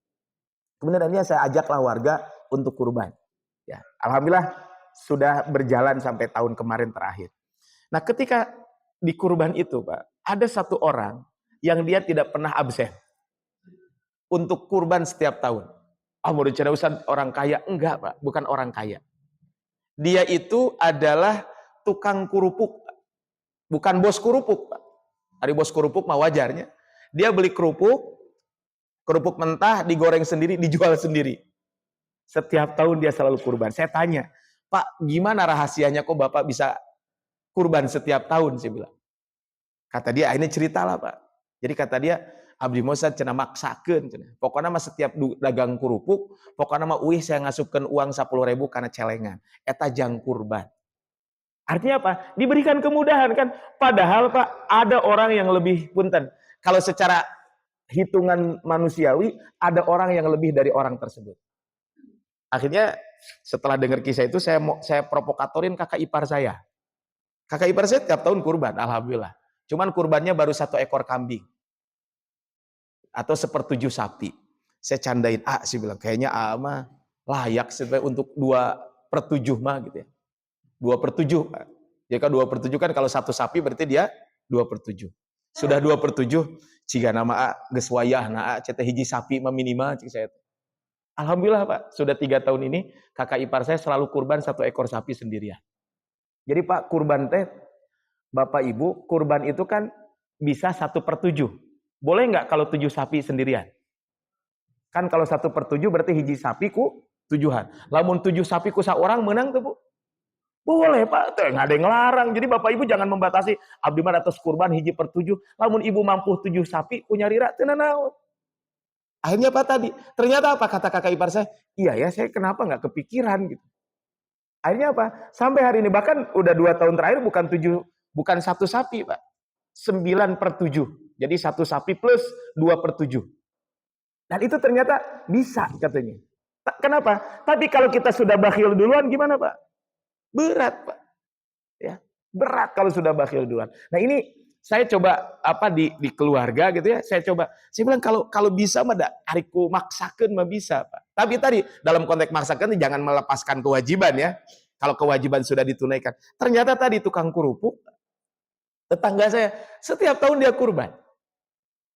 Kemudian akhirnya saya ajaklah warga untuk kurban. Ya, alhamdulillah sudah berjalan sampai tahun kemarin terakhir. Nah, ketika di kurban itu, Pak, ada satu orang yang dia tidak pernah absen untuk kurban setiap tahun. Mau bicara Ustaz orang kaya? Enggak, Pak, bukan orang kaya. Dia itu adalah tukang kerupuk, bukan bos kerupuk, Pak. Hari bos kerupuk mah wajarnya. Dia beli kerupuk mentah, digoreng sendiri, dijual sendiri. Setiap tahun dia selalu kurban. Saya tanya, Pak, gimana rahasianya kok Bapak bisa kurban setiap tahun? Saya bilang. Kata dia, ini ceritalah, Pak. Jadi kata dia, abdi mosa cenah maksakeun cenah. Pokoknya mah setiap dagang kerupuk, pokoknya mah saya ngasupkeun uang 10.000 karena celengan. Eta jang kurban. Artinya apa? Diberikan kemudahan kan. Padahal, Pak, ada orang yang lebih punten. Kalau secara hitungan manusiawi, ada orang yang lebih dari orang tersebut. Akhirnya setelah dengar kisah itu, saya provokatorin kakak ipar saya. Kakak ipar saya tiap tahun kurban, alhamdulillah. Cuman kurbannya baru 1 ekor kambing. Atau 1/7 sapi. Saya candain, sih bilang, kayaknya mah layak untuk 2/7 mah gitu ya. 2/7. Ya kan 2/7 kan kalau 1 sapi berarti dia 2/7. Sudah 2/7, jika nama geus wayahna cete hiji sapi mah minimal cik saya. Alhamdulillah Pak, sudah 3 tahun ini kakak ipar saya selalu kurban 1 ekor sapi sendirian. Jadi Pak, kurban teh, Bapak Ibu, kurban itu kan bisa 1/7. Boleh nggak kalau 7 sapi sendirian? Kan kalau 1/7 berarti hiji sapi ku 7-an. Lamun 7 sapi ku seorang menang tuh Bu. Boleh Pak, teh nggak ada yang ngelarang. Jadi Bapak Ibu jangan membatasi abdi mah atas kurban hiji per 7. Lamun ibu mampu 7 sapi ku nyarira teu naon. Akhirnya Pak tadi, ternyata apa kata kakak ipar saya? Iya ya, saya kenapa nggak kepikiran gitu. Akhirnya apa? Sampai hari ini bahkan udah 2 tahun terakhir bukan 1 sapi Pak. 9/7. Jadi 1 sapi plus 2/7. Dan itu ternyata bisa katanya. Kenapa? Tapi kalau kita sudah bakhil duluan gimana Pak? Berat Pak. Ya, berat kalau sudah bakhil duluan. Nah ini saya coba di keluarga gitu ya. Saya bilang kalau bisa mah hariku maksakeun mah bisa Pak. Tapi tadi dalam konteks maksakeun jangan melepaskan kewajiban ya. Kalau kewajiban sudah ditunaikan. Ternyata tadi tukang kerupuk tetangga saya setiap tahun dia kurban.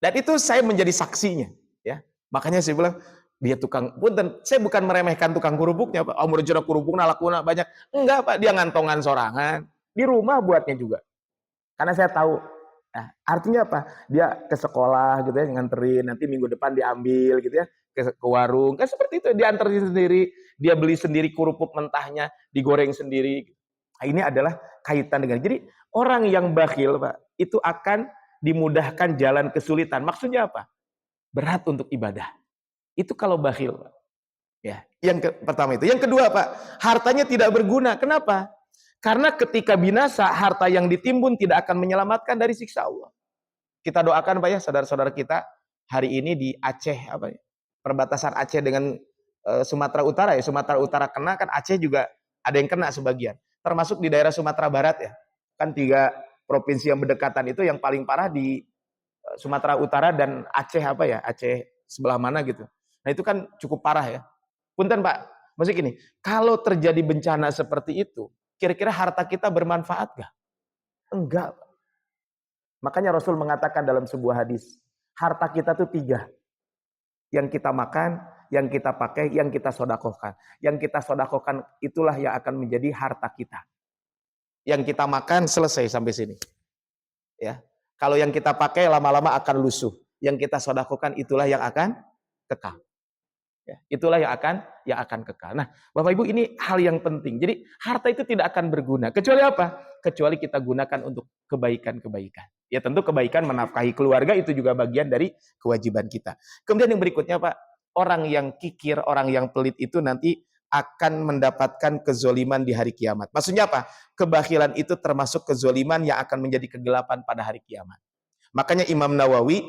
Dan itu saya menjadi saksinya ya. Makanya saya bilang dia punten, saya bukan meremehkan tukang kerupuknya Pak. Umur jero kerupukna lakuna banyak. Enggak Pak, dia ngantongan sorangan. Di rumah buatnya juga. Karena saya tahu. Nah, artinya apa? Dia ke sekolah gitu ya, nganterin, nanti minggu depan diambil gitu ya, ke warung. Kan seperti itu, dia anterin sendiri, dia beli sendiri kerupuk mentahnya, digoreng sendiri. Nah, ini adalah kaitan dengan. Jadi orang yang bakhil Pak, itu akan dimudahkan jalan kesulitan. Maksudnya apa? Berat untuk ibadah. Itu kalau bakhil Pak. Ya, pertama itu. Yang kedua Pak, hartanya tidak berguna. Kenapa? Karena ketika binasa, harta yang ditimbun tidak akan menyelamatkan dari siksa Allah. Kita doakan Pak ya, saudara-saudara kita hari ini di Aceh, perbatasan Aceh dengan Sumatera Utara ya. Sumatera Utara kena, kan Aceh juga ada yang kena sebagian. Termasuk di daerah Sumatera Barat ya. Kan 3 provinsi yang berdekatan itu yang paling parah di Sumatera Utara dan Aceh Aceh sebelah mana gitu. Nah itu kan cukup parah ya. Punten Pak, maksudnya gini, kalau terjadi bencana seperti itu, kira-kira harta kita bermanfaat gak? Enggak. Makanya Rasul mengatakan dalam sebuah hadis, harta kita tuh 3. Yang kita makan, yang kita pakai, yang kita sodakohkan. Yang kita sodakohkan itulah yang akan menjadi harta kita. Yang kita makan selesai sampai sini. Ya. Kalau yang kita pakai lama-lama akan lusuh. Yang kita sodakohkan itulah yang akan kekal. Ya, itulah yang akan kekal. Nah, Bapak Ibu ini hal yang penting. Jadi harta itu tidak akan berguna. Kecuali apa? Kecuali kita gunakan untuk kebaikan-kebaikan. Ya tentu kebaikan menafkahi keluarga itu juga bagian dari kewajiban kita. Kemudian yang berikutnya Pak, orang yang kikir, orang yang pelit itu nanti akan mendapatkan kezoliman di hari kiamat. Maksudnya apa? Kebakhilan itu termasuk kezoliman yang akan menjadi kegelapan pada hari kiamat. Makanya Imam Nawawi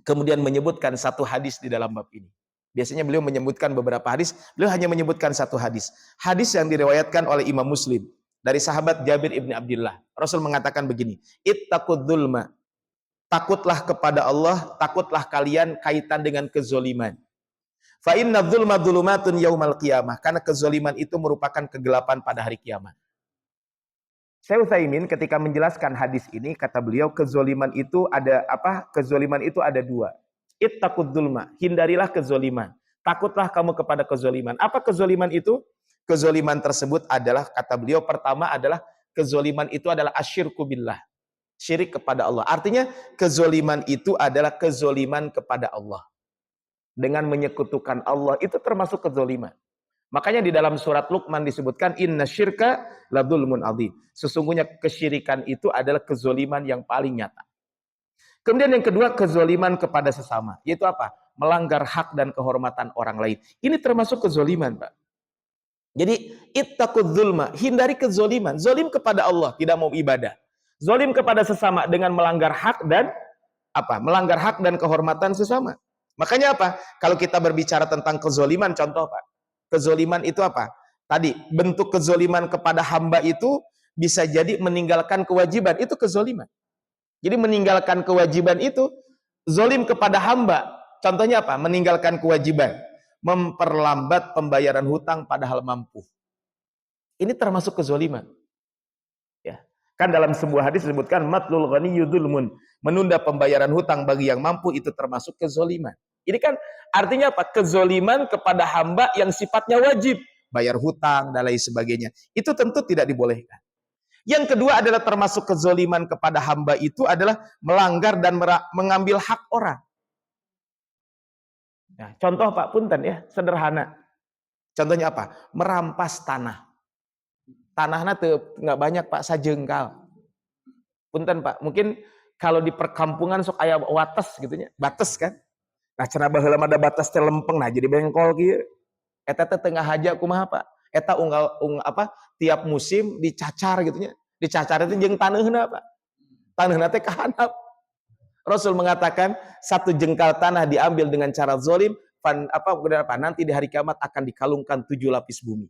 kemudian menyebutkan satu hadis di dalam bab ini. Biasanya beliau menyebutkan beberapa hadis, beliau hanya menyebutkan satu hadis. Hadis yang diriwayatkan oleh Imam Muslim dari sahabat Jabir ibni Abdullah. Rasul mengatakan begini, ittaqud dzulma. Takutlah kepada Allah, takutlah kalian kaitan dengan kezoliman. Fa inna dzulma dzulumatun yaumal qiyamah. Karena kezoliman itu merupakan kegelapan pada hari kiamat. Syekh Utsaimin ketika menjelaskan hadis ini kata beliau kezoliman itu ada apa? Kezoliman itu ada 2. Ittaqud dzulma, hindarilah kezoliman. Takutlah kamu kepada kezoliman. Apa kezoliman itu? Kezoliman tersebut adalah kata beliau pertama adalah kezoliman itu adalah asyirku billah. Syirik kepada Allah. Artinya kezoliman itu adalah kezoliman kepada Allah. Dengan menyekutukan Allah itu termasuk kezoliman. Makanya di dalam surat Luqman disebutkan inna syirka ladzulmun adzim. Sesungguhnya kesyirikan itu adalah kezoliman yang paling nyata. Kemudian yang kedua, kezoliman kepada sesama. Yaitu apa? Melanggar hak dan kehormatan orang lain. Ini termasuk kezoliman, Pak. Jadi, ittaqud dzulma, hindari kezoliman. Zolim kepada Allah, tidak mau ibadah. Zolim kepada sesama dengan melanggar hak dan apa? Melanggar hak dan kehormatan sesama. Makanya apa? Kalau kita berbicara tentang kezoliman, contoh Pak. Kezoliman itu apa? Tadi, bentuk kezoliman kepada hamba itu bisa jadi meninggalkan kewajiban. Itu kezoliman. Jadi meninggalkan kewajiban itu zolim kepada hamba. Contohnya apa? Meninggalkan kewajiban. Memperlambat pembayaran hutang padahal mampu. Ini termasuk kezoliman. Ya. Kan dalam sebuah hadis disebutkan matlul ghaniyyu dzulmun. Menunda pembayaran hutang bagi yang mampu itu termasuk kezoliman. Ini kan artinya apa? Kezoliman kepada hamba yang sifatnya wajib. Bayar hutang dan lain sebagainya. Itu tentu tidak dibolehkan. Yang kedua adalah termasuk kezoliman kepada hamba itu adalah melanggar dan mengambil hak orang. Nah, contoh Pak Punten ya, sederhana. Contohnya apa? Merampas tanah. Tanahnya tuh nggak banyak Pak, sajengkal. Punten Pak, mungkin kalau di perkampungan sok aya wates gitu nya, batas kan. Nah, cenah baheula mah ada batas teh lempeng, nah jadi bengkol kieu. Eta teh tengah haja kumaha Pak? Eta tiap musim dicacar gitu nya. Dicacar itu jeung taneuhna Pak. Taneuhna teh kahandap. Rasul mengatakan satu jengkal tanah diambil dengan cara zalim, nanti di hari kiamat akan dikalungkan 7 lapis bumi.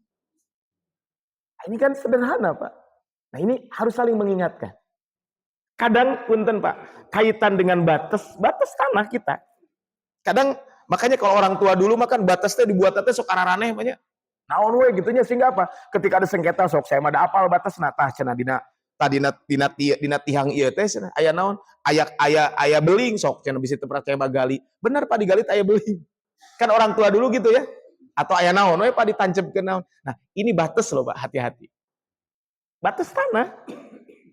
Nah, ini kan sederhana Pak. Nah, ini harus saling mengingatkan. Kadang punten Pak, kaitan dengan batas tanah kita. Kadang makanya kalau orang tua dulu makan batasnya dibuat sok araraneh banyak. Naon we gitunya sehingga apa? Ketika ada sengketa sok saya mah ada apal batas tah cenah dina tihang ieu teh aya naon? Aya beling sok cenah bisa teu percaya bagali. Benar Pak digali aya beling. Kan orang tua dulu gitu ya. Atau aya naon we Pak ditancepkeun naon. Nah, ini batas loh Pak, hati-hati. Batas tanah.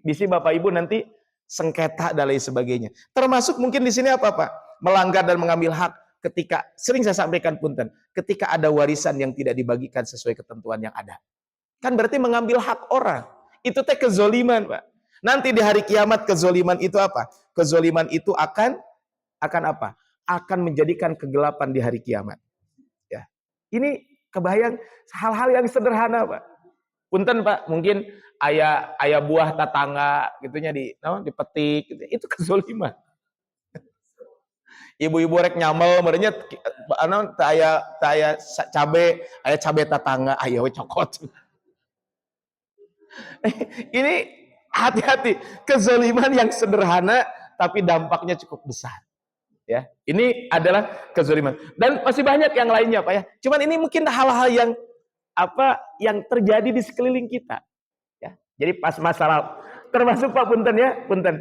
Bisi Bapak Ibu nanti sengketa dan lain sebagainya. Termasuk mungkin di sini apa Pak? Melanggar dan mengambil hak ketika, sering saya sampaikan punten, ketika ada warisan yang tidak dibagikan sesuai ketentuan yang ada. Kan berarti mengambil hak orang. Itu teh kezoliman Pak. Nanti di hari kiamat kezoliman itu apa? Kezoliman itu akan apa? Akan menjadikan kegelapan di hari kiamat. Ya. Ini kebayang hal-hal yang sederhana Pak. Punten Pak, mungkin ayah buah tetangga gitunya dipetik gitu. Itu kezoliman. Ibu-ibu rek nyamel merenya aya cabe tetangga, aya we cokot. Ini hati-hati, kezaliman yang sederhana tapi dampaknya cukup besar. Ya, ini adalah kezaliman. Dan masih banyak yang lainnya Pak ya. Cuman ini mungkin hal-hal yang terjadi di sekeliling kita. Ya. Jadi pas masalah termasuk Pak punten ya, punten.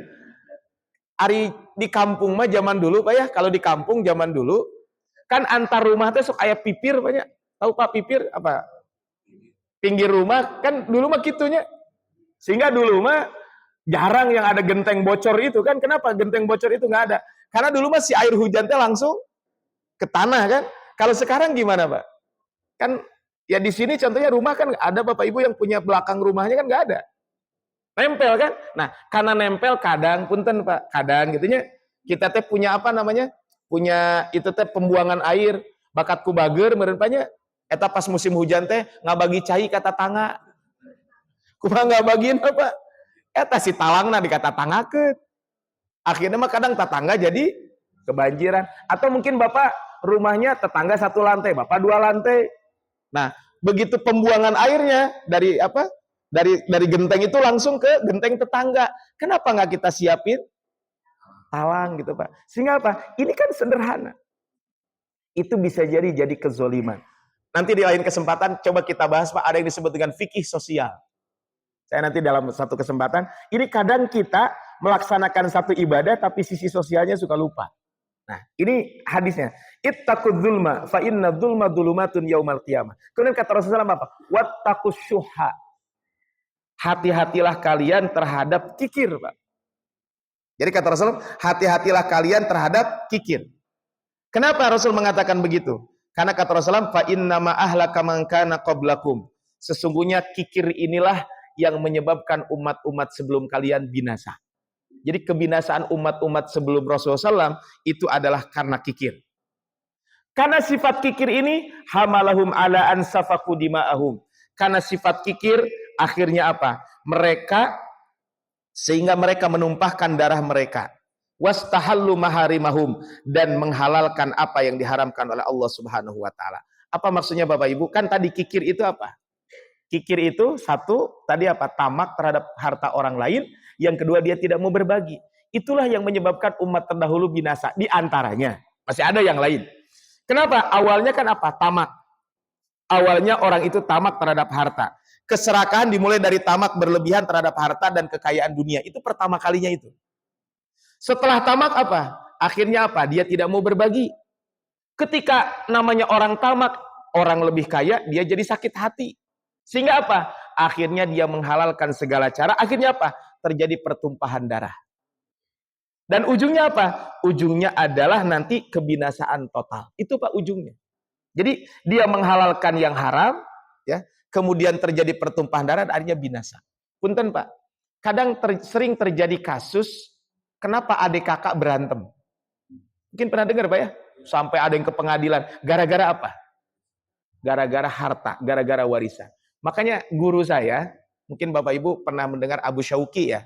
Ari di kampung mah zaman dulu Pak ya, kalau di kampung zaman dulu kan antar rumah teh sok aya pipir Pak ya. Tahu Pak pipir apa? Pinggir rumah kan dulu mah kitunya. Sehingga dulu mah jarang yang ada genteng bocor itu kan. Kenapa genteng bocor itu nggak ada? Karena dulu mah si air hujan teh langsung ke tanah kan. Kalau sekarang gimana Pak? Kan ya di sini contohnya rumah kan ada Bapak Ibu yang punya belakang rumahnya kan nggak ada. Nempel kan? Nah, karena nempel kadang punten Pak, kadang gitunya kita teh punya punya itu teh pembuangan air, bakat ku bager meureun nya eta pas musim hujan teh ngabagi cai ka tatangga. Kumaha ngabagiin Pak? Eta si talangna dikatatangakeun. Akhirnya mah kadang tetangga jadi kebanjiran atau mungkin Bapak rumahnya tetangga 1 lantai, Bapak 2 lantai. Nah, begitu pembuangan airnya dari genteng itu langsung ke genteng tetangga. Kenapa nggak kita siapin talang gitu Pak? Sehingga apa? Ini kan sederhana. Itu bisa jadi kezoliman. Nanti di lain kesempatan coba kita bahas Pak, ada yang disebut dengan fikih sosial. Saya nanti dalam satu kesempatan, ini kadang kita melaksanakan satu ibadah tapi sisi sosialnya suka lupa. Nah, ini hadisnya. Ittaqud dzulma fa inna dzulma dzulumatun yaumal qiyamah. Kemudian kata Rasulullah apa? Wattaqus syuhha. Hati-hatilah kalian terhadap kikir, Pak. Jadi kata Rasul, hati-hatilah kalian terhadap kikir. Kenapa Rasul mengatakan begitu? Karena kata Rasulullah, fa innama ahlaka man kana qablakum. Sesungguhnya kikir inilah yang menyebabkan umat-umat sebelum kalian binasa. Jadi kebinasaan umat-umat sebelum Rasulullah SAW itu adalah karena kikir. Karena sifat kikir ini hamalahum ala an safaku dima'ahum. Karena sifat kikir akhirnya apa? Sehingga mereka menumpahkan darah mereka. Wastahallu maharimahum, dan menghalalkan apa yang diharamkan oleh Allah Subhanahu wa taala. Apa maksudnya Bapak Ibu? Kan tadi kikir itu apa? Kikir itu satu, tadi apa? Tamak terhadap harta orang lain. Yang kedua, dia tidak mau berbagi. Itulah yang menyebabkan umat terdahulu binasa. Di antaranya. Masih ada yang lain. Kenapa? Awalnya kan apa? Tamak. Awalnya orang itu tamak terhadap harta. Keserakahan dimulai dari tamak berlebihan terhadap harta dan kekayaan dunia. Itu pertama kalinya itu. Setelah tamak apa? Akhirnya apa? Dia tidak mau berbagi. Ketika namanya orang tamak, orang lebih kaya, dia jadi sakit hati. Sehingga apa? Akhirnya dia menghalalkan segala cara. Akhirnya apa? Terjadi pertumpahan darah. Dan ujungnya apa? Ujungnya adalah nanti kebinasaan total. Itu Pak ujungnya. Jadi dia menghalalkan yang haram, ya, kemudian terjadi pertumpahan darah, akhirnya binasa. Punten Pak, kadang sering terjadi kasus, kenapa adik kakak berantem? Mungkin pernah dengar Pak ya? Sampai ada yang ke pengadilan. Gara-gara apa? Gara-gara harta, gara-gara warisan. Makanya guru saya, mungkin Bapak Ibu pernah mendengar Abu Syauqi ya.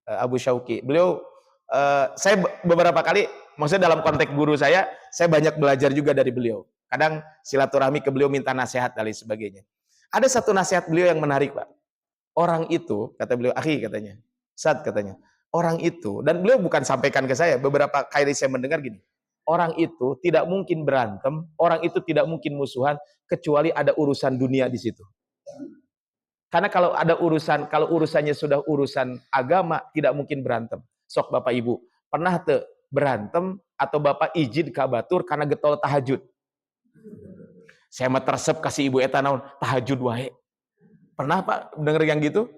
Abu Syauqi. Beliau, saya beberapa kali, maksudnya dalam konteks guru saya banyak belajar juga dari beliau. Kadang silaturahmi ke beliau minta nasihat dan lain sebagainya. Ada satu nasihat beliau yang menarik Pak. Orang itu, kata beliau, akhi katanya, Ustaz katanya, orang itu, dan beliau bukan sampaikan ke saya, beberapa kali saya mendengar gini, orang itu tidak mungkin berantem, orang itu tidak mungkin musuhan, kecuali ada urusan dunia di situ. Karena kalau ada urusan, kalau urusannya sudah urusan agama, tidak mungkin berantem. Sok Bapak Ibu, pernah tuh berantem atau Bapak izin ka batur karena getol tahajud? Saya mah tersep kasih ibu eta naon tahajud wae. Pernah Pak denger yang gitu?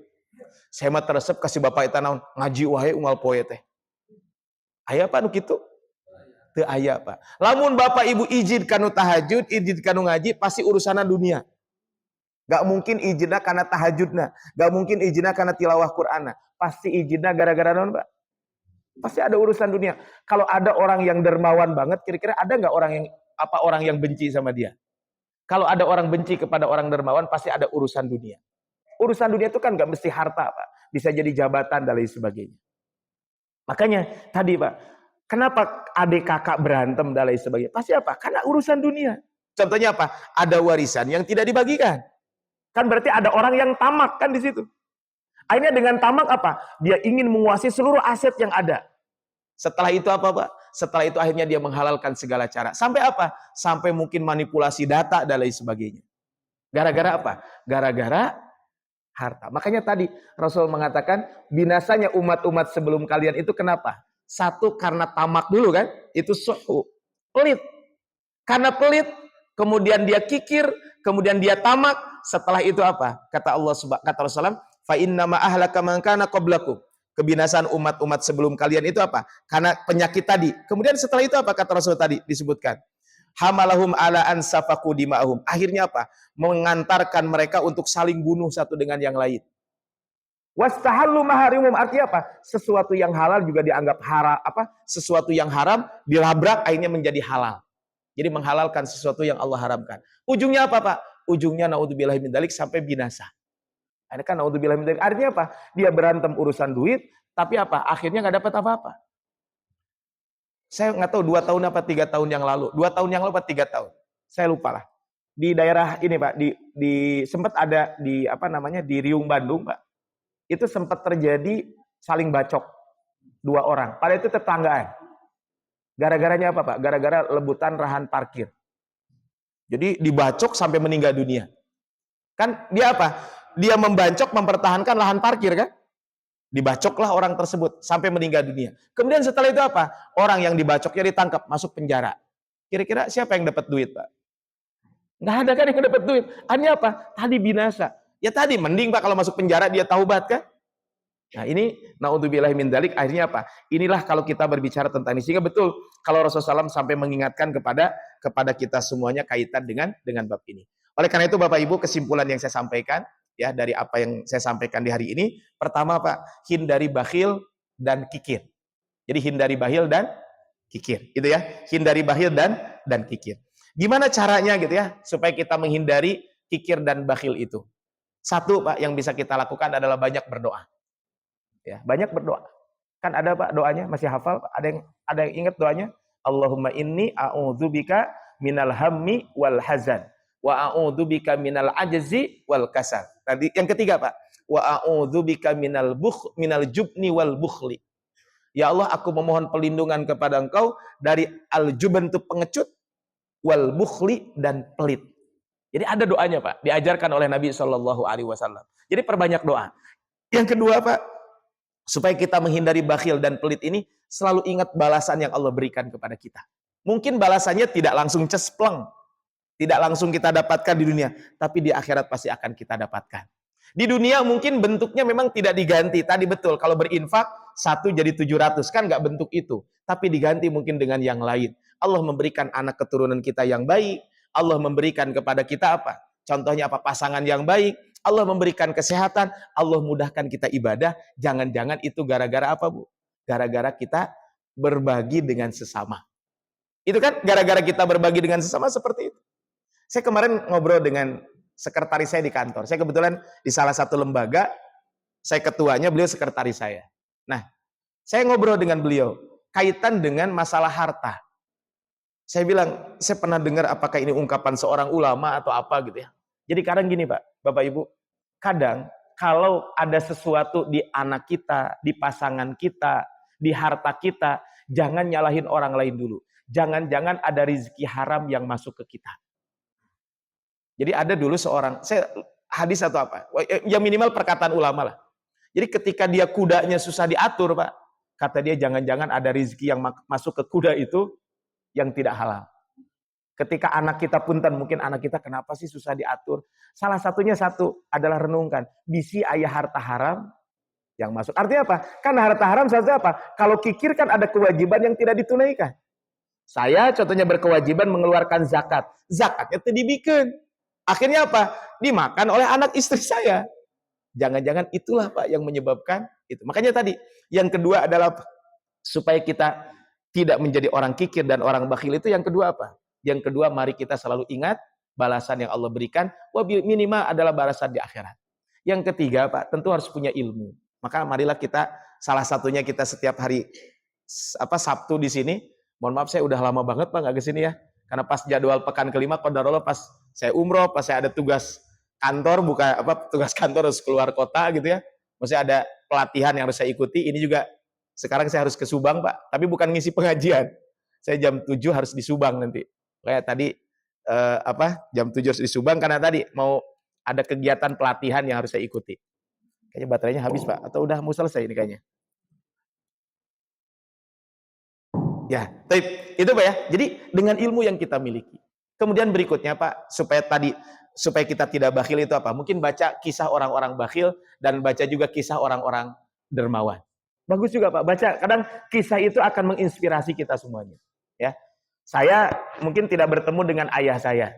Saya mah teresep kasih bapak eta naon ngaji wae unggal poe teh. Aya Pak nu kitu? Teu aya Pak. Lamun Bapak Ibu izin kanu tahajud, izin kanu ngaji, pasti urusanna dunia. Gak mungkin izinna karena tahajudna, gak mungkin izinna karena tilawah Qur'anna. Pasti izinna gara-gara naon Pak? Pasti ada urusan dunia. Kalau ada orang yang dermawan banget, kira-kira ada nggak orang yang benci sama dia? Kalau ada orang benci kepada orang dermawan, pasti ada urusan dunia. Urusan dunia itu kan nggak mesti harta, Pak. Bisa jadi jabatan dan lain sebagainya. Makanya tadi, Pak, kenapa adik kakak berantem dan lain sebagainya? Pasti apa? Karena urusan dunia. Contohnya apa? Ada warisan yang tidak dibagikan. Kan berarti ada orang yang tamak kan di situ. Akhirnya dengan tamak apa? Dia ingin menguasai seluruh aset yang ada. Setelah itu apa Pak? Setelah itu akhirnya dia menghalalkan segala cara. Sampai apa? Sampai mungkin manipulasi data dan lain sebagainya. Gara-gara apa? Gara-gara harta. Makanya tadi Rasul mengatakan binasanya umat-umat sebelum kalian itu kenapa? Satu karena tamak dulu kan? Itu suhu. Pelit. Karena pelit, kemudian dia kikir, kemudian dia tamak. Setelah itu apa? Kata Allah kata Rasulullah, fa inna ma ahlaka man kana qablakum. Kebinasaan umat-umat sebelum kalian itu apa? Karena penyakit tadi. Kemudian setelah itu apa kata Rasul tadi disebutkan? Hamalahum ala an safaku dima'hum. Akhirnya apa? Mengantarkan mereka untuk saling bunuh satu dengan yang lain. Wastahallu maharimum, artinya apa? Sesuatu yang halal juga dianggap haram, sesuatu yang haram dilabrak akhirnya menjadi halal. Jadi menghalalkan sesuatu yang Allah haramkan. Ujungnya apa, Pak? Ujungnya naudzubillahi min dzalik sampai binasa. Ini kan naudzubillah min dzalik. Artinya apa? Dia berantem urusan duit, tapi apa? Akhirnya nggak dapat apa-apa. Saya nggak tahu 2 tahun apa 3 tahun yang lalu. 2 tahun yang lalu apa 3 tahun? Saya lupa lah. Di daerah ini Pak, sempat ada di di Riung Bandung Pak. Itu sempat terjadi saling bacok 2 orang. Pada itu tetanggaan. Gara-garanya apa Pak? Gara-gara lebutan rahan parkir. Jadi dibacok sampai meninggal dunia. Kan dia apa? Dia membancok mempertahankan lahan parkir kan? Dibacoklah orang tersebut sampai meninggal dunia. Kemudian setelah itu apa? Orang yang dibacoknya ditangkap, masuk penjara. Kira-kira siapa yang dapat duit, Pak? Nggak ada kan yang dapat duit. Artinya apa? Tadi binasa. Ya tadi mending Pak kalau masuk penjara dia taubat kan? Nah ini naudzubillahi min dzalik, akhirnya apa? Inilah kalau kita berbicara tentang ini. Sehingga betul kalau Rasulullah SAW sampai mengingatkan kepada kita semuanya kaitan dengan bab ini. Oleh karena itu Bapak Ibu, kesimpulan yang saya sampaikan ya dari apa yang saya sampaikan di hari ini, pertama Pak, hindari bakhil dan kikir. Jadi hindari bakhil dan kikir, gitu ya. Hindari bakhil dan kikir. Gimana caranya gitu ya supaya kita menghindari kikir dan bakhil itu? Satu Pak yang bisa kita lakukan adalah banyak berdoa. Ya, banyak berdoa. Kan ada Pak doanya, masih hafal? Ada yang ingat doanya? Allahumma inni a'udzubika minal hammi wal hazan wa a'udzubika minal ajzi wal kasal. Tadi yang ketiga Pak, wa a'udzubika minal jubni wal bukhli. Ya Allah, aku memohon perlindungan kepada Engkau dari al-jubn itu pengecut, wal bukhli dan pelit. Jadi ada doanya Pak, diajarkan oleh Nabi Shallallahu Alaihi Wasallam. Jadi perbanyak doa. Yang kedua Pak, supaya kita menghindari bakhil dan pelit ini, selalu ingat balasan yang Allah berikan kepada kita. Mungkin balasannya tidak langsung cespleng, tidak langsung kita dapatkan di dunia, tapi di akhirat pasti akan kita dapatkan. Di dunia mungkin bentuknya memang tidak diganti. Tadi betul, kalau berinfak, 1 jadi 700, kan nggak bentuk itu. Tapi diganti mungkin dengan yang lain. Allah memberikan anak keturunan kita yang baik. Allah memberikan kepada kita apa? Contohnya apa? Pasangan yang baik. Allah memberikan kesehatan. Allah mudahkan kita ibadah. Jangan-jangan itu gara-gara apa, Bu? Gara-gara kita berbagi dengan sesama. Itu kan gara-gara kita berbagi dengan sesama seperti itu. Saya kemarin ngobrol dengan sekretaris saya di kantor. Saya kebetulan di salah satu lembaga, saya ketuanya, beliau sekretaris saya. Nah, saya ngobrol dengan beliau, kaitan dengan masalah harta. Saya bilang, saya pernah dengar apakah ini ungkapan seorang ulama atau apa gitu ya. Jadi kadang gini Pak, Bapak Ibu, kadang kalau ada sesuatu di anak kita, di pasangan kita, di harta kita, jangan nyalahin orang lain dulu. Jangan-jangan ada rezeki haram yang masuk ke kita. Jadi ada dulu seorang, saya hadis atau apa, ya minimal perkataan ulama lah. Jadi ketika dia kudanya susah diatur Pak, kata dia jangan-jangan ada rezeki yang masuk ke kuda itu yang tidak halal. Ketika anak kita punten, mungkin anak kita kenapa sih susah diatur? Salah satunya satu adalah renungkan, bisi ayah harta haram yang masuk. Artinya apa? Karena harta haram saja apa? Kalau kikir kan ada kewajiban yang tidak ditunaikan. Saya contohnya berkewajiban mengeluarkan zakat. Zakatnya itu dibikin. Akhirnya apa? Dimakan oleh anak istri saya. Jangan-jangan itulah Pak yang menyebabkan itu. Makanya tadi, yang kedua adalah supaya kita tidak menjadi orang kikir dan orang bakhil itu yang kedua apa? Yang kedua, mari kita selalu ingat balasan yang Allah berikan, minimal adalah balasan di akhirat. Yang ketiga Pak, tentu harus punya ilmu. Maka marilah kita, salah satunya kita setiap hari Sabtu di sini. Mohon maaf saya udah lama banget Pak nggak ke sini ya. Karena pas jadwal pekan kelima, qadarullah pas saya umroh, pas saya ada tugas kantor, tugas kantor harus keluar kota gitu ya. Maksudnya ada pelatihan yang harus saya ikuti. Ini juga sekarang saya harus ke Subang Pak, tapi bukan ngisi pengajian. Saya jam 7 harus di Subang nanti. Kayak tadi jam 7 harus di Subang karena tadi mau ada kegiatan pelatihan yang harus saya ikuti. Kayaknya baterainya habis Pak, atau udah mau selesai ini kayaknya. Ya, itu Pak ya. Jadi dengan ilmu yang kita miliki. Kemudian berikutnya Pak, supaya kita tidak bakhil itu apa? Mungkin baca kisah orang-orang bakhil dan baca juga kisah orang-orang dermawan. Bagus juga Pak, baca. Kadang kisah itu akan menginspirasi kita semuanya. Ya, saya mungkin tidak bertemu dengan ayah saya,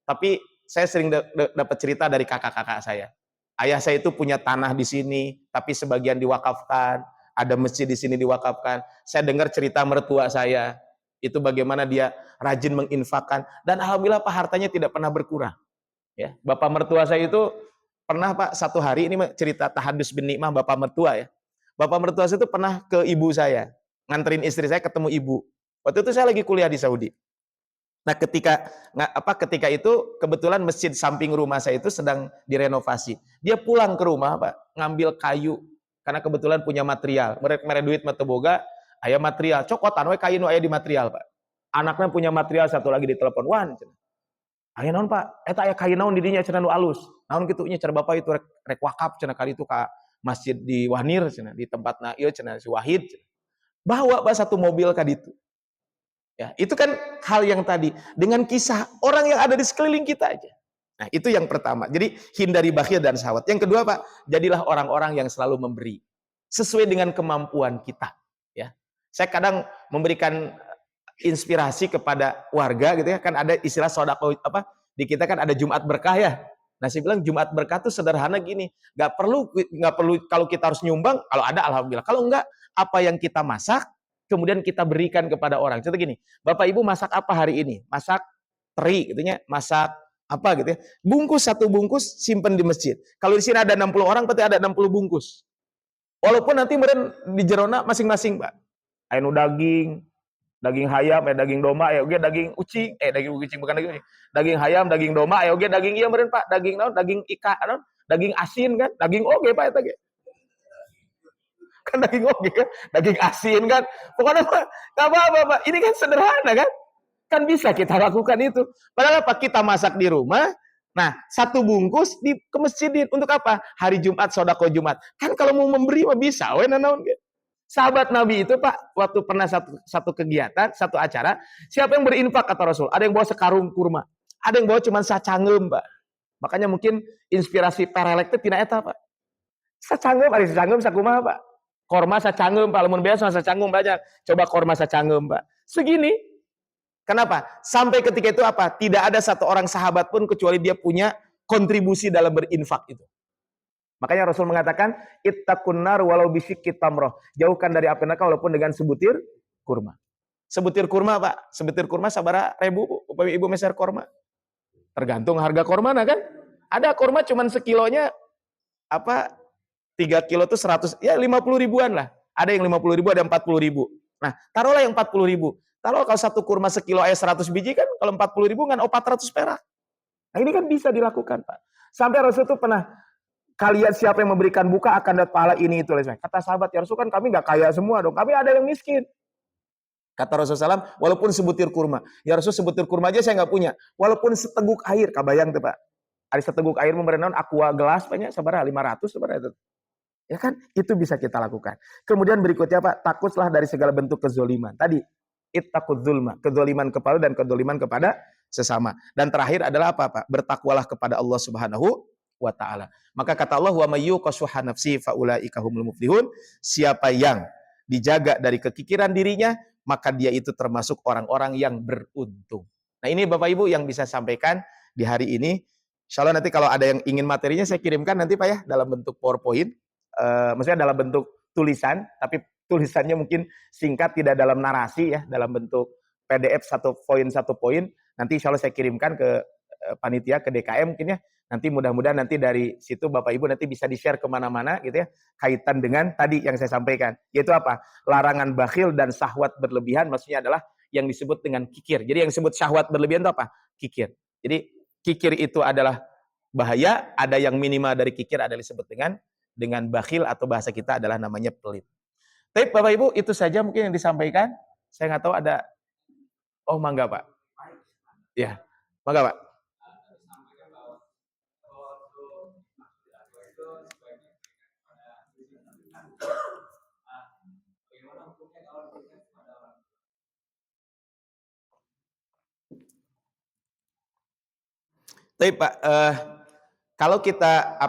tapi saya sering dapat cerita dari kakak-kakak saya. Ayah saya itu punya tanah di sini, tapi sebagian diwakafkan. Ada masjid di sini diwakafkan. Saya dengar cerita mertua saya, itu bagaimana dia rajin menginfakkan. Dan alhamdulillah Pak, hartanya tidak pernah berkurang. Ya, bapak mertua saya itu pernah Pak, satu hari, ini cerita tahadus bin nikmah bapak mertua ya. Bapak mertua saya itu pernah ke ibu saya, nganterin istri saya ketemu ibu. Waktu itu saya lagi kuliah di Saudi. Nah ketika itu kebetulan masjid samping rumah saya itu sedang direnovasi. Dia pulang ke rumah Pak, ngambil kayu. Karena kebetulan punya material. Mereka duit mata boga, aya material. Cokotan we kain aya di material, Pak. Anaknya punya material, satu lagi di telepon. Wan, aya naon, Pak? Eta aya kain naon di dinya cenah nu alus. Naon kitu nya cenah Bapak itu rek wakaf cenah kali itu ka masjid di Wanir cenah, di tempatna ieu cenah si Wahid. Bawa Pak satu mobil ka ditu. Ya, itu kan hal yang tadi dengan kisah orang yang ada di sekeliling kita aja. Nah, itu yang pertama. Jadi hindari bakhil dan syahwat. Yang kedua, Pak, jadilah orang-orang yang selalu memberi sesuai dengan kemampuan kita, ya. Saya kadang memberikan inspirasi kepada warga gitu ya. Kan ada istilah sedekah di kita kan ada Jumat berkah ya. Nah, saya bilang Jumat berkah itu sederhana gini, nggak perlu kalau kita harus nyumbang, kalau ada alhamdulillah. Kalau enggak, apa yang kita masak kemudian kita berikan kepada orang. Contoh gini, Bapak Ibu masak apa hari ini? Masak teri gitu ya, masak apa gitu ya, satu bungkus simpen di masjid. Kalau di sini ada 60 orang berarti ada 60 bungkus. Walaupun nanti meren di jerona masing-masing Pak. Anu daging hayam, daging domba, oke daging ucing, daging ucing bukan daging ucing. Daging hayam, daging domba, oke daging iya meren Pak, daging naon, daging ika, naon, daging asin kan, daging oge Pak eta ge. Kan daging oge kan, daging asin kan. Pokoknya Pak, enggak apa-apa Pak. Ini kan sederhana kan? Kan bisa kita lakukan itu. Padahal apa? Kita masak di rumah. Nah, satu bungkus ke masjid untuk apa? Hari Jumat, sedekah Jumat. Kan kalau mau memberi mah bisa, we nanaon ge. Sahabat Nabi itu Pak, waktu pernah satu kegiatan, satu acara, siapa yang berinfak kata Rasul? Ada yang bawa sekarung kurma, ada yang bawa cuma sacangem Pak. Makanya mungkin inspirasi perelek itu tidak eta Pak. Sacangem, ada sacangem sakumaha Pak. Korma sacangem Pak, lamun biasa sacangem banyak. Coba korma sacangem Pak. Segini. Kenapa? Sampai ketika itu apa? Tidak ada satu orang sahabat pun kecuali dia punya kontribusi dalam berinfak itu. Makanya Rasul mengatakan, ittaqun nar walau bisyikki tamroh. Jauhkan dari api neraka walaupun dengan sebutir kurma. Sebutir kurma, Pak. Sebutir kurma sabaraha ribu, upami ibu meser kurma. Tergantung harga kurma kan. Ada kurma cuman sekilonya apa 3 kilo itu 100, ya 50 ribuan lah. Ada yang 50 ribu, ada 40 ribu. Nah, taruhlah yang 40 ribu. Taruh kalau satu kurma sekilo 100 biji kan, kalau 40 ribu kan 400 perak. Nah ini kan bisa dilakukan, Pak. Sampai Rasul itu pernah, kalian siapa yang memberikan buka akan dapat pahala ini itu. Kata sahabat, ya Rasul kan kami nggak kaya semua dong. Kami ada yang miskin. Kata Rasulullah SAW, walaupun sebutir kurma. Ya Rasul sebutir kurma aja saya nggak punya. Walaupun seteguk air, kabayang tuh Pak. Ada seteguk air memberi naon aqua gelas banyak sabaraha 500 sabaraha itu. Ya kan? Itu bisa kita lakukan. Kemudian berikutnya Pak, takutlah dari segala bentuk kezoliman. Tadi, ittaqudz zulma, kezoliman kepada dan kezoliman kepada sesama. Dan terakhir adalah apa Pak? Bertakwalah kepada Allah Subhanahu wa taala. Maka kata Allah, wa may yuqashuha nafsi faulaika humul muflihun. Siapa yang dijaga dari kekikiran dirinya, maka dia itu termasuk orang-orang yang beruntung. Nah, ini Bapak Ibu yang bisa sampaikan di hari ini. Insyaallah nanti kalau ada yang ingin materinya saya kirimkan nanti Pak ya dalam bentuk PowerPoint. Maksudnya dalam bentuk tulisan, tapi tulisannya mungkin singkat, tidak dalam narasi ya, dalam bentuk PDF satu poin. Nanti insya Allah saya kirimkan ke panitia, ke DKM mungkin ya. Nanti mudah-mudahan nanti dari situ Bapak Ibu nanti bisa di-share kemana-mana gitu ya, kaitan dengan tadi yang saya sampaikan. Yaitu apa? Larangan bakhil dan syahwat berlebihan, maksudnya adalah yang disebut dengan kikir. Jadi yang disebut syahwat berlebihan itu apa? Kikir. Jadi kikir itu adalah bahaya, ada yang minimal dari kikir adalah disebut dengan bakhil atau bahasa kita adalah namanya pelit. Tapi Bapak Ibu itu saja mungkin yang disampaikan. Saya nggak tahu ada. Oh mangga Pak. Ya, mangga Pak. Tapi Pak, kalau kita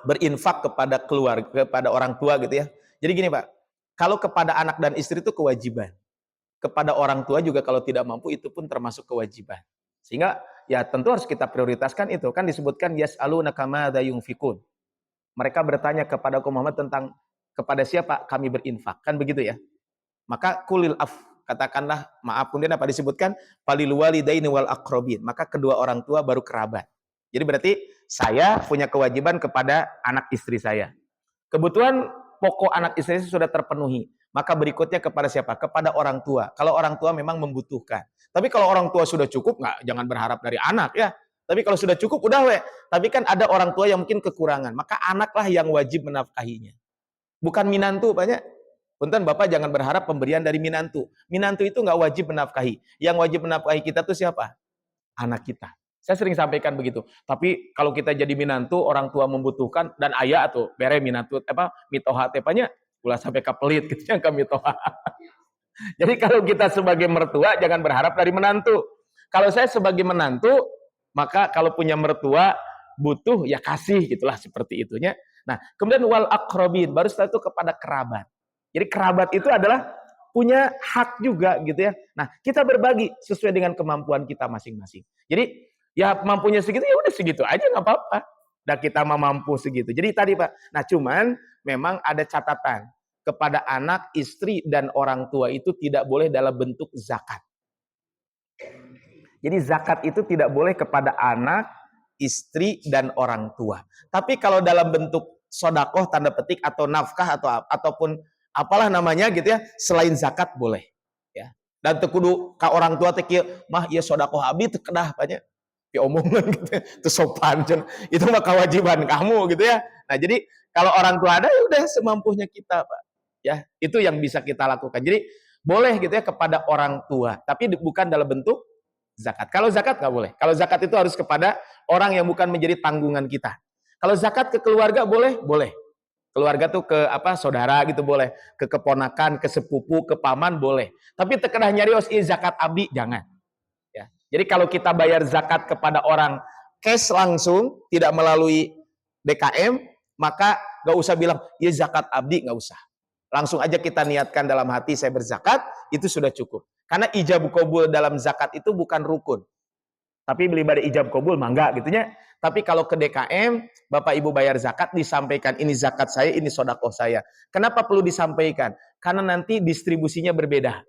berinfak kepada keluarga, kepada orang tua gitu ya. Jadi gini Pak, kalau kepada anak dan istri itu kewajiban. Kepada orang tua juga kalau tidak mampu itu pun termasuk kewajiban. Sehingga ya tentu harus kita prioritaskan itu. Kan disebutkan yas'alunaka madza yunfikun. Mereka bertanya kepada Muhammad tentang kepada siapa kami berinfak. Kan begitu ya. Maka kulil af, katakanlah maaf, kemudian apa disebutkan falil walidaini wal aqrabin. Maka kedua orang tua baru kerabat. Jadi berarti saya punya kewajiban kepada anak istri saya. Kebutuhan pokok anak istri sudah terpenuhi. Maka berikutnya kepada siapa? Kepada orang tua. Kalau orang tua memang membutuhkan. Tapi kalau orang tua sudah cukup, jangan berharap dari anak ya. Tapi kalau sudah cukup, udah we. Tapi kan ada orang tua yang mungkin kekurangan. Maka anaklah yang wajib menafkahinya. Bukan minantu banyak. Punten Bapak jangan berharap pemberian dari minantu. Minantu itu nggak wajib menafkahi. Yang wajib menafkahi kita tuh siapa? Anak kita. Saya sering sampaikan begitu. Tapi kalau kita jadi minantu, orang tua membutuhkan dan ayah atau bere minantu mitoha tepanya ulah sampai kapelit gitu yang kami mitoha. Jadi kalau kita sebagai mertua jangan berharap dari menantu. Kalau saya sebagai menantu, maka kalau punya mertua butuh ya kasih gitulah seperti itunya. Nah, kemudian wal aqrabin, baru setelah itu kepada kerabat. Jadi kerabat itu adalah punya hak juga gitu ya. Nah, kita berbagi sesuai dengan kemampuan kita masing-masing. Jadi ya mampunya segitu ya udah segitu aja nggak apa-apa. Dan kita mampu segitu. Jadi tadi Pak, nah cuman memang ada catatan kepada anak, istri dan orang tua itu tidak boleh dalam bentuk zakat. Jadi zakat itu tidak boleh kepada anak, istri dan orang tua. Tapi kalau dalam bentuk sodakoh tanda petik atau nafkah ataupun apalah namanya gitu ya, selain zakat boleh ya. Dan tekudu ka orang tua teh kieu mah ieu sedekah abi teu kedah banyak diomongan gitu teu sopan itu mah kewajiban kamu gitu ya. Nah jadi kalau orang tua ada ya udah semampunya kita Pak ya, itu yang bisa kita lakukan. Jadi boleh gitu ya kepada orang tua tapi bukan dalam bentuk zakat. Kalau zakat nggak boleh. Kalau zakat itu harus kepada orang yang bukan menjadi tanggungan kita. Kalau zakat ke keluarga boleh Keluarga tuh ke apa saudara gitu boleh, ke keponakan, ke sepupu, ke paman boleh. Tapi tekenah nyarios zakat abdi jangan. Ya. Jadi kalau kita bayar zakat kepada orang cash langsung, tidak melalui DKM, maka nggak usah bilang ya zakat abdi, nggak usah. Langsung aja kita niatkan dalam hati saya berzakat, itu sudah cukup. Karena ijab kabul dalam zakat itu bukan rukun. Tapi beli pada ijab kabul mangga gitunya. Tapi kalau ke DKM, Bapak Ibu bayar zakat disampaikan ini zakat saya, ini sodakoh saya. Kenapa perlu disampaikan? Karena nanti distribusinya berbeda.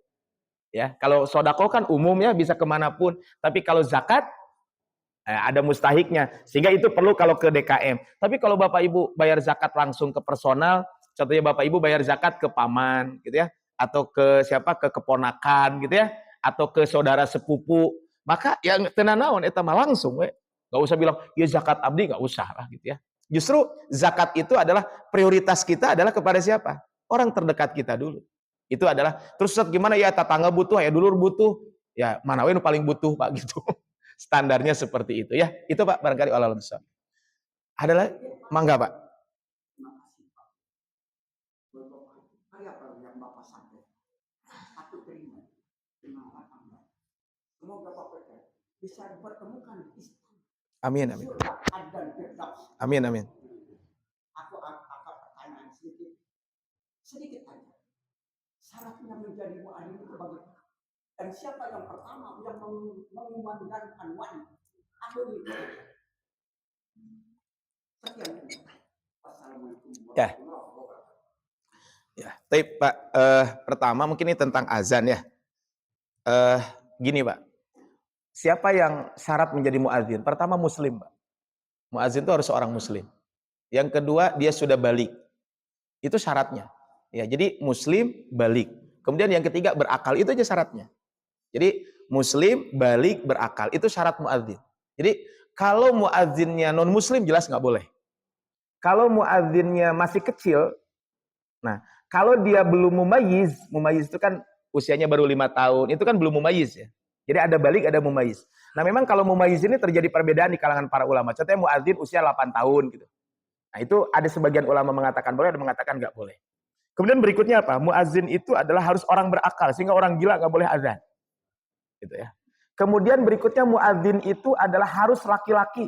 Ya, kalau sodakoh kan umum ya bisa kemanapun. Tapi kalau zakat ada mustahiknya. Sehingga itu perlu kalau ke DKM. Tapi kalau Bapak Ibu bayar zakat langsung ke personal, contohnya Bapak Ibu bayar zakat ke paman, gitu ya, atau ke siapa, ke keponakan, gitu ya, atau ke saudara sepupu. Maka yang tenanawan eta mah langsung we. Gak usah bilang ya zakat abdi, gak usah lah gitu ya. Justru zakat itu adalah prioritas kita adalah kepada siapa? Orang terdekat kita dulu. Itu adalah terus gimana ya tetangga butuh ya dulur butuh. Ya mana we nu paling butuh Pak gitu. Standarnya seperti itu ya. Itu Pak barangkali Allah besar. Ada lagi? Mangga Pak. Yang Bapak sampaikan. Aku terima. Semoga Bapak bisa dipertemukan di Islam. Amin, amin. Amin, amin. Aku akan pertanyaan sedikit aja. Syaratnya menjadi mu'adzin itu bagaimana? Dan siapa yang pertama yang mengumandangkan wajib? Aku ini. Sekian. Assalamualaikum warahmatullahi wabarakatuh. Ya, tapi Pak, pertama mungkin ini tentang azan ya. Gini Pak. Siapa yang syarat menjadi muadzin? Pertama muslim, Pak. Muadzin itu harus seorang muslim. Yang kedua dia sudah balik. Itu syaratnya. Ya, jadi muslim balik. Kemudian yang ketiga berakal. Itu aja syaratnya. Jadi muslim balik berakal. Itu syarat muadzin. Jadi kalau muadzinnya non muslim jelas nggak boleh. Kalau muadzinnya masih kecil, nah kalau dia belum mumayyiz itu kan usianya baru 5 tahun, itu kan belum mumayyiz ya. Jadi ada balik, ada mumayyiz. Nah memang kalau mumayyiz ini terjadi perbedaan di kalangan para ulama. Contohnya muadzin usia 8 tahun gitu. Nah itu ada sebagian ulama mengatakan boleh, ada mengatakan nggak boleh. Kemudian berikutnya apa? Muadzin itu adalah harus orang berakal, sehingga orang gila nggak boleh azan. Gitu ya. Kemudian berikutnya muadzin itu adalah harus laki-laki.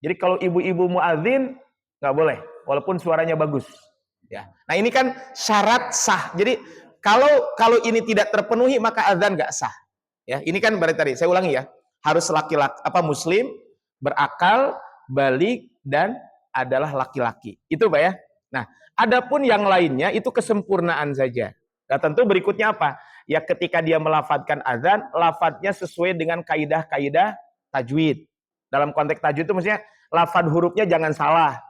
Jadi kalau ibu-ibu muadzin nggak boleh, walaupun suaranya bagus. Ya. Nah ini kan syarat sah. Jadi kalau ini tidak terpenuhi maka azan nggak sah. Ya, ini kan berarti tadi saya ulangi ya, harus laki-laki muslim, berakal, balik dan adalah laki-laki. Itu Pak ya. Nah, adapun yang lainnya itu kesempurnaan saja. Nah, tentu berikutnya apa? Ya ketika dia melafadzkan azan, lafadznya sesuai dengan kaidah-kaidah tajwid. Dalam konteks tajwid itu maksudnya lafadz hurufnya jangan salah.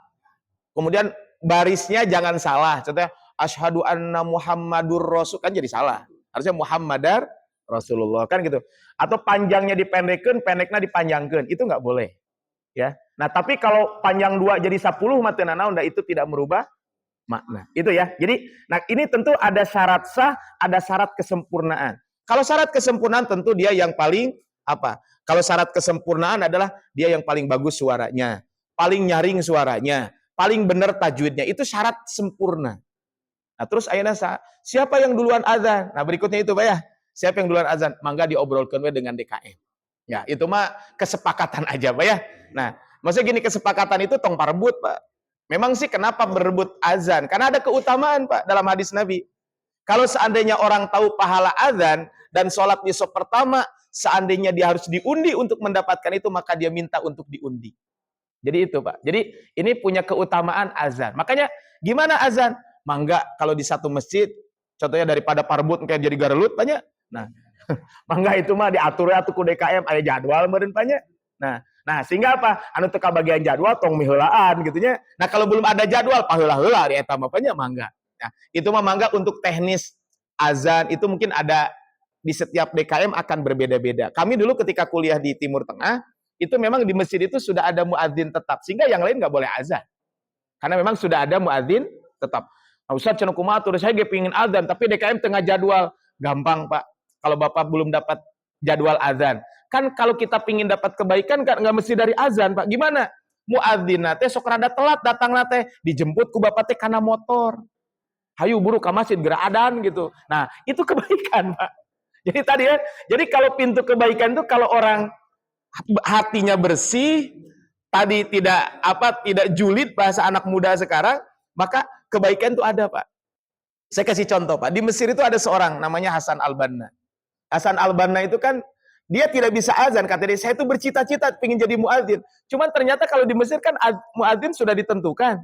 Kemudian barisnya jangan salah. Contohnya asyhadu anna Muhammadur Rasul kan jadi salah. Harusnya Muhammadar Rasulullah kan gitu. Atau panjangnya dipendekkan, pendeknya dipanjangkan. Itu nggak boleh. Ya. Nah, tapi kalau panjang 2 jadi 10 matena naon itu tidak merubah makna. Itu ya. Jadi, nah ini tentu ada syarat sah, ada syarat kesempurnaan. Kalau syarat kesempurnaan tentu dia yang paling apa? Kalau syarat kesempurnaan adalah dia yang paling bagus suaranya, paling nyaring suaranya, paling benar tajwidnya. Itu syarat sempurna. Nah, terus ayeuna siapa yang duluan azan? Nah, berikutnya itu Pak ya. Siapa yang duluan azan? Mangga diobrolkan dengan DKM. Ya, itu mah kesepakatan aja, Pak ya. Nah, maksudnya gini, kesepakatan itu tong parebut, Pak. Memang sih kenapa berebut azan? Karena ada keutamaan, Pak, dalam hadis Nabi. Kalau seandainya orang tahu pahala azan dan sholat di sop pertama, seandainya dia harus diundi untuk mendapatkan itu, maka dia minta untuk diundi. Jadi itu, Pak. Jadi ini punya keutamaan azan. Makanya gimana azan? Mangga kalau di satu masjid, contohnya daripada parebut kayak jadi garelut banyak. Nah, mangga itu mah diatur atuh ku DKM aya jadwal meureun banyak. Nah, sehingga apa? Anu teu kabagian jadwal tong miheulaan gitu nya. Nah, kalau belum ada jadwal paheula-heula di eta mah banyak mangga. Nah, itu mah mangga untuk teknis azan itu mungkin ada di setiap DKM akan berbeda-beda. Kami dulu ketika kuliah di Timur Tengah, itu memang di masjid itu sudah ada muadzin tetap sehingga yang lain nggak boleh azan. Karena memang sudah ada muadzin tetap. Nah, Ustaz cenah kumaha atuh saya ge pengin azan tapi DKM tengah jadwal. Gampang Pak, kalau Bapak belum dapat jadwal azan. Kan kalau kita pingin dapat kebaikan kan nggak mesti dari azan Pak. Gimana? muadzin teh sok rada telat datang teh, dijemput ku bapak teh kana motor. Hayu buru ka masjid geura adzan gitu. Nah, itu kebaikan, Pak. Jadi tadi ya, jadi kalau pintu kebaikan itu kalau orang hatinya bersih, tadi tidak julid bahasa anak muda sekarang, maka kebaikan itu ada, Pak. Saya kasih contoh, Pak. Di Mesir itu ada seorang namanya Hasan Al-Banna. Hasan Al-Banna itu kan dia tidak bisa azan, kata dia, saya itu bercita-cita ingin jadi muadzin. Cuman ternyata kalau di Mesir kan muadzin sudah ditentukan.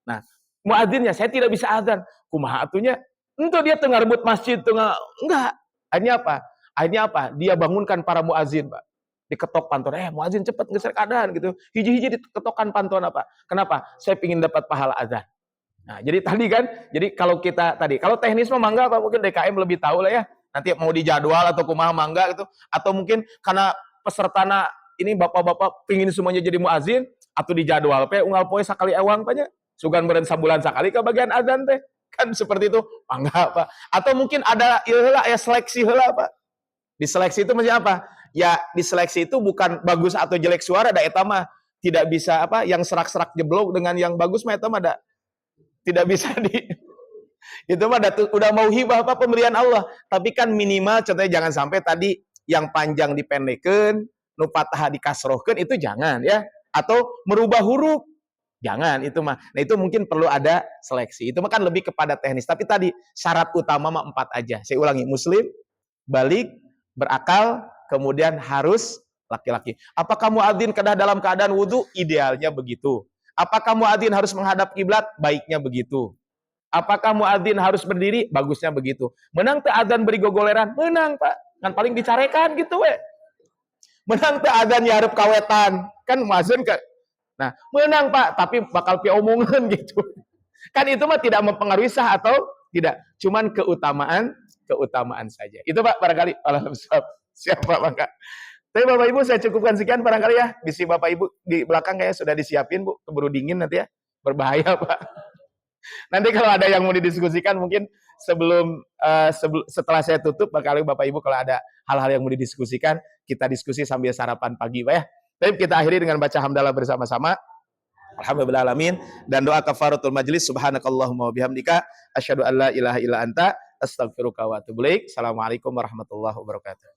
Nah, muadzinnya saya tidak bisa azan. Kumaha atunya? Untuk dia tengah rebut masjid, enggak. Akhirnya apa? Dia bangunkan para muadzin, Pak. Diketok pantun, muadzin cepat geser keadaan gitu. Hiji-hiji diketokan pantun apa? Kenapa? Saya ingin dapat pahala azan. Nah, jadi tadi kan, jadi kalau teknis mah mangga Pak, mungkin DKM lebih tahu lah ya. Nanti mau dijadwal atau kumaha mangga gitu, atau mungkin karena pesertana ini bapak-bapak pingin semuanya jadi muazin, atau dijadwal unggal poe sakali ewang Pak nya. Sugan beren sabulan sekali ke bagian azan teh. Kan seperti itu, mangga Pak. Atau mungkin ada seleksi heula Pak. Di seleksi itu maksudnya apa? Ya, di seleksi itu bukan bagus atau jelek suara, eta mah tidak bisa yang serak-serak jeblok dengan yang bagus mah eta mah tidak bisa itu mah udah mau hibah pemberian Allah, tapi kan minimal contohnya jangan sampai tadi yang panjang dipendekeun, nu patah dikasrohkeun, itu jangan ya, atau merubah huruf jangan, itu mah. Nah, itu mungkin perlu ada seleksi. Itu mah kan lebih kepada teknis, tapi tadi syarat utama mah 4 aja. Saya ulangi, muslim, balik, berakal, kemudian harus laki-laki. Apakah muadzin kedah dalam keadaan wudhu? Idealnya begitu. Apakah muadzin harus menghadap kiblat? Baiknya begitu. Apakah muadzin harus berdiri? Bagusnya begitu. Menang teh adzan beri gogoleran? Menang, Pak. Kan paling dicarekan gitu we. Menang teh adzan nyarup kawetan? Kan muadzin ke. Nah, menang, Pak, tapi bakal piomongan gitu. Kan itu mah tidak mempengaruhi sah atau tidak. Cuman keutamaan saja. Itu Pak barangkali. Siapa Pak? Tapi Bapak Ibu saya cukupkan sekian barangkali ya. Bisi Bapak Ibu di belakang kayaknya sudah disiapin Bu, keburu dingin nanti ya. Berbahaya Pak. Nanti kalau ada yang mau didiskusikan mungkin setelah saya tutup barangkali Bapak Ibu kalau ada hal-hal yang mau didiskusikan, kita diskusi sambil sarapan pagi Pak ya. Tapi kita akhiri dengan baca hamdalah bersama-sama. Alhamdulillahalamin, dan doa kafaratul majlis. Subhanakallahumma wabihamdika asyhadu an la ilaha illa anta astaghfiruka wa atubu ilaik. Assalamualaikum warahmatullahi wabarakatuh.